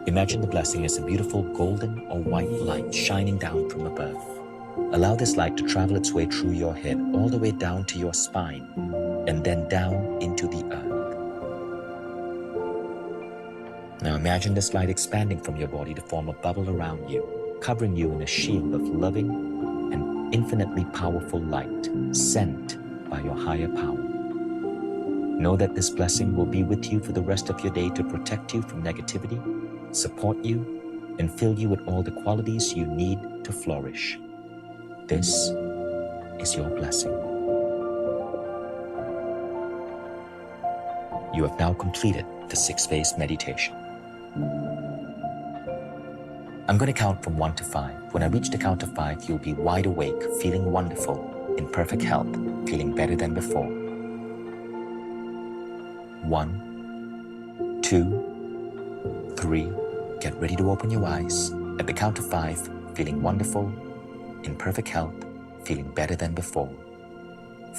Imagine the blessing as a beautiful golden or white light shining down from above. Allow this light to travel its way through your head all the way down to your spine and then down into the earth. Now imagine this light expanding from your body to form a bubble around you, covering you in a shield of loving and infinitely powerful light sent by your higher power. Know that this blessing will be with you for the rest of your day to protect you from negativity, support you, and fill you with all the qualities you need to flourish. This is your blessing. You have now completed the 6-phase meditation. I'm going to count from 1 to 5. When I reach the count of 5, you'll be wide awake, feeling wonderful, in perfect health, feeling better than before. 1, 2, 3. Get ready to open your eyes. At the count of 5, feeling wonderful, in perfect health, feeling better than before.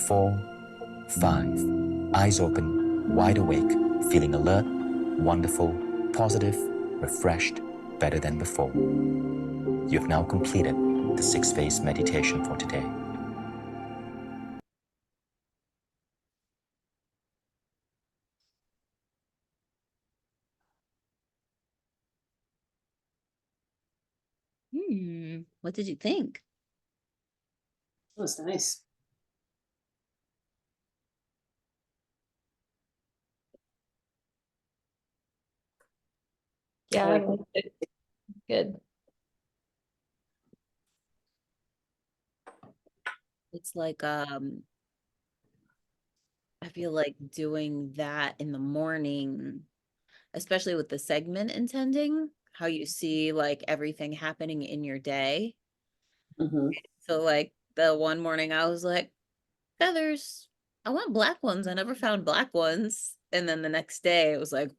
4, 5, eyes open, wide awake, feeling alert, wonderful, positive, refreshed, better than before. You have now completed the 6-phase meditation for today. What did you think? That was nice. Yeah, I I like liked it. Good. It's like I feel like doing that in the morning, especially with the segment intending, how you see like everything happening in your day. Mhm. So like the one morning I was like, feathers. I want black ones. I never found black ones. And then the next day it was like,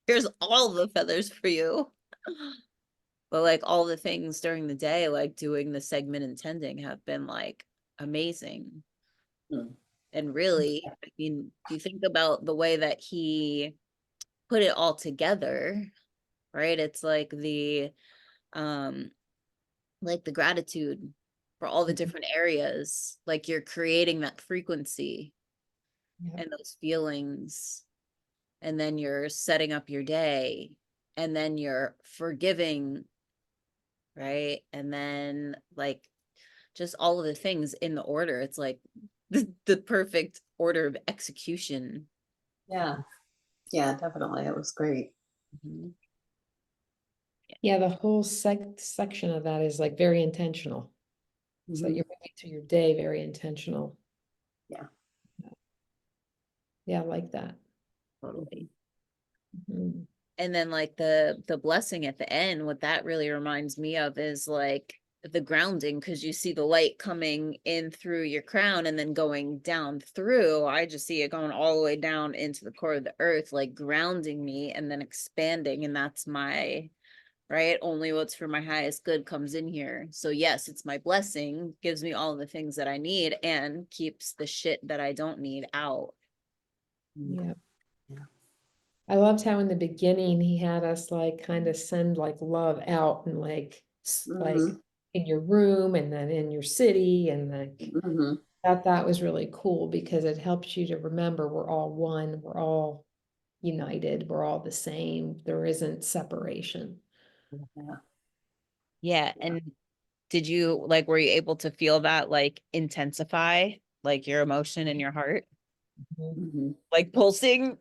here's all the feathers for you. But like all the things during the day, like doing the segment intending have been like amazing. Mm. And really, I mean, if you think about the way that he put it all together, right? It's um like the gratitude for all the different areas. Like you're creating that frequency Yep. and those feelings, and then you're setting up your day, and then you're forgiving, right? And then like just all of the things in the order. It's like the perfect order of execution. Yeah. Yeah, definitely. It was great. Mhm. Yeah, the whole section of that is like very intentional. So Mhm. you're moving through your day very intentional. Yeah. Yeah, I like that. Totally. Mhm. And then like the blessing at the end, what that really reminds me of is like the grounding, because you see the light coming in through your crown and then going down through. I just see it going all the way down into the core of the earth, like grounding me and then expanding. And that's my right. Only what's for my highest good comes in here. So yes, it's my blessing, gives me all the things that I need and keeps the shit that I don't need out. Yeah. Yeah. I loved how in the beginning he had us like kind of send like love out and like like Mhm. in your room and then in your city and like Mhm. that was really cool because it helps you to remember we're all one, we're all united, we're all the same. There isn't separation. Yeah. Yeah. And did you like, were you able to feel that like intensify, like your emotion in your heart, Mhm. like pulsing?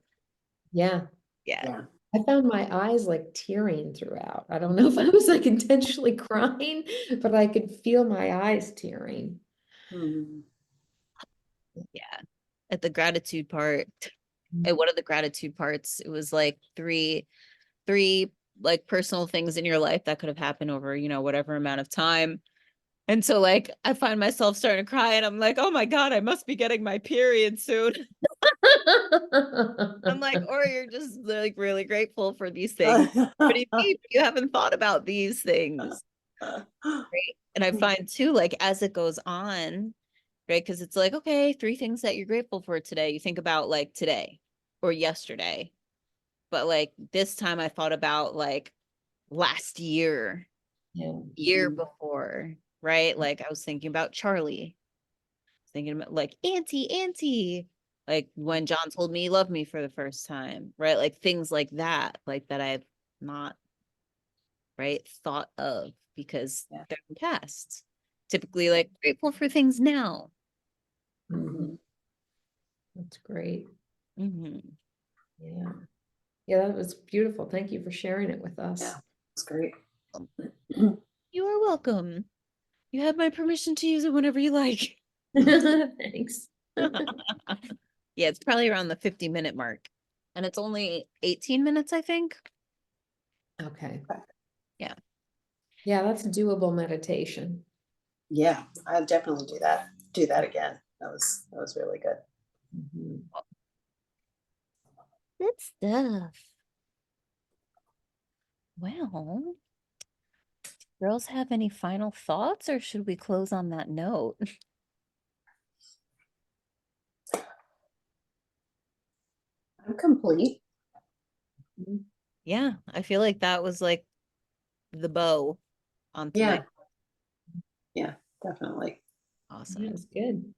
Yeah. Yeah. Yeah. I found my eyes like tearing throughout. I don't know if I was like intentionally crying, but I could feel my eyes tearing. Mhm. Yeah. At the gratitude part, at one of the gratitude parts, it was like three like personal things in your life that could have happened over, whatever amount of time. And so like I find myself starting to cry and I'm like, oh my God, I must be getting my period soon. I'm like, or you're just like really grateful for these things. Pretty deep. You haven't thought about these things. Right. And I find too, like as it goes on, right? Because it's like, okay, 3 things that you're grateful for today. You think about like today or yesterday. But like this time I thought about like last year, Yeah. year Mhm. before, right? Like I was thinking about Charlie, thinking about like auntie, like when John told me he loved me for the first time, right? Like things like that I've not right thought of because Yeah. they're past. Typically like grateful for things now. Mhm. That's great. Mm-hmm. Yeah. Yeah, that was beautiful. Thank you for sharing it with us. Yeah. It's great. You are welcome. You have my permission to use it whenever you like. Thanks. Yeah, it's probably around the 50-minute mark. And it's only 18 minutes, I think. Okay. Yeah. Yeah, that's doable meditation. Yeah, I'll definitely do that. Do that again. That was really good. Mhm. Good stuff. Well, Girls have any final thoughts, or should we close on that note? I'm complete. Yeah, I feel like that was like the bow on tonight. Yeah, definitely. Awesome. That's good.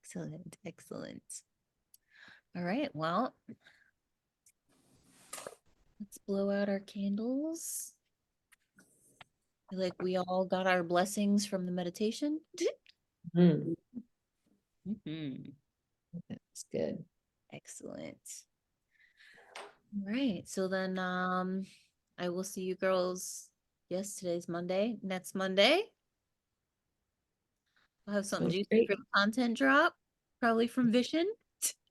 Excellent. Excellent. All right. Well, let's blow out our candles. Feel like we all got our blessings from the meditation. Mm, Mhm. that's good. Excellent. All right. So then I will see you girls. Yes, today's Monday. Next Monday. I'll have something Sounds juicy great. for the content drop, probably from Vision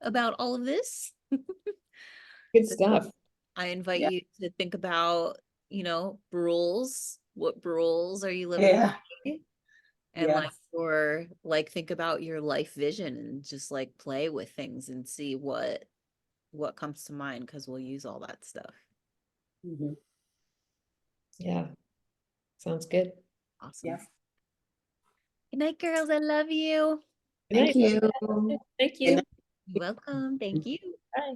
about all of this. Good So stuff. I invite Yeah. you to think about, Brules. What Brules are you living Yeah. by? And Yeah. think about your life vision and just like play with things and see what comes to mind, because we'll use all that stuff. Mhm. Yeah. Sounds good. Awesome. Yeah. Good night, girls. I love you. Good Thank night. you. Thank Good you. night. You're welcome. Thank you. Bye.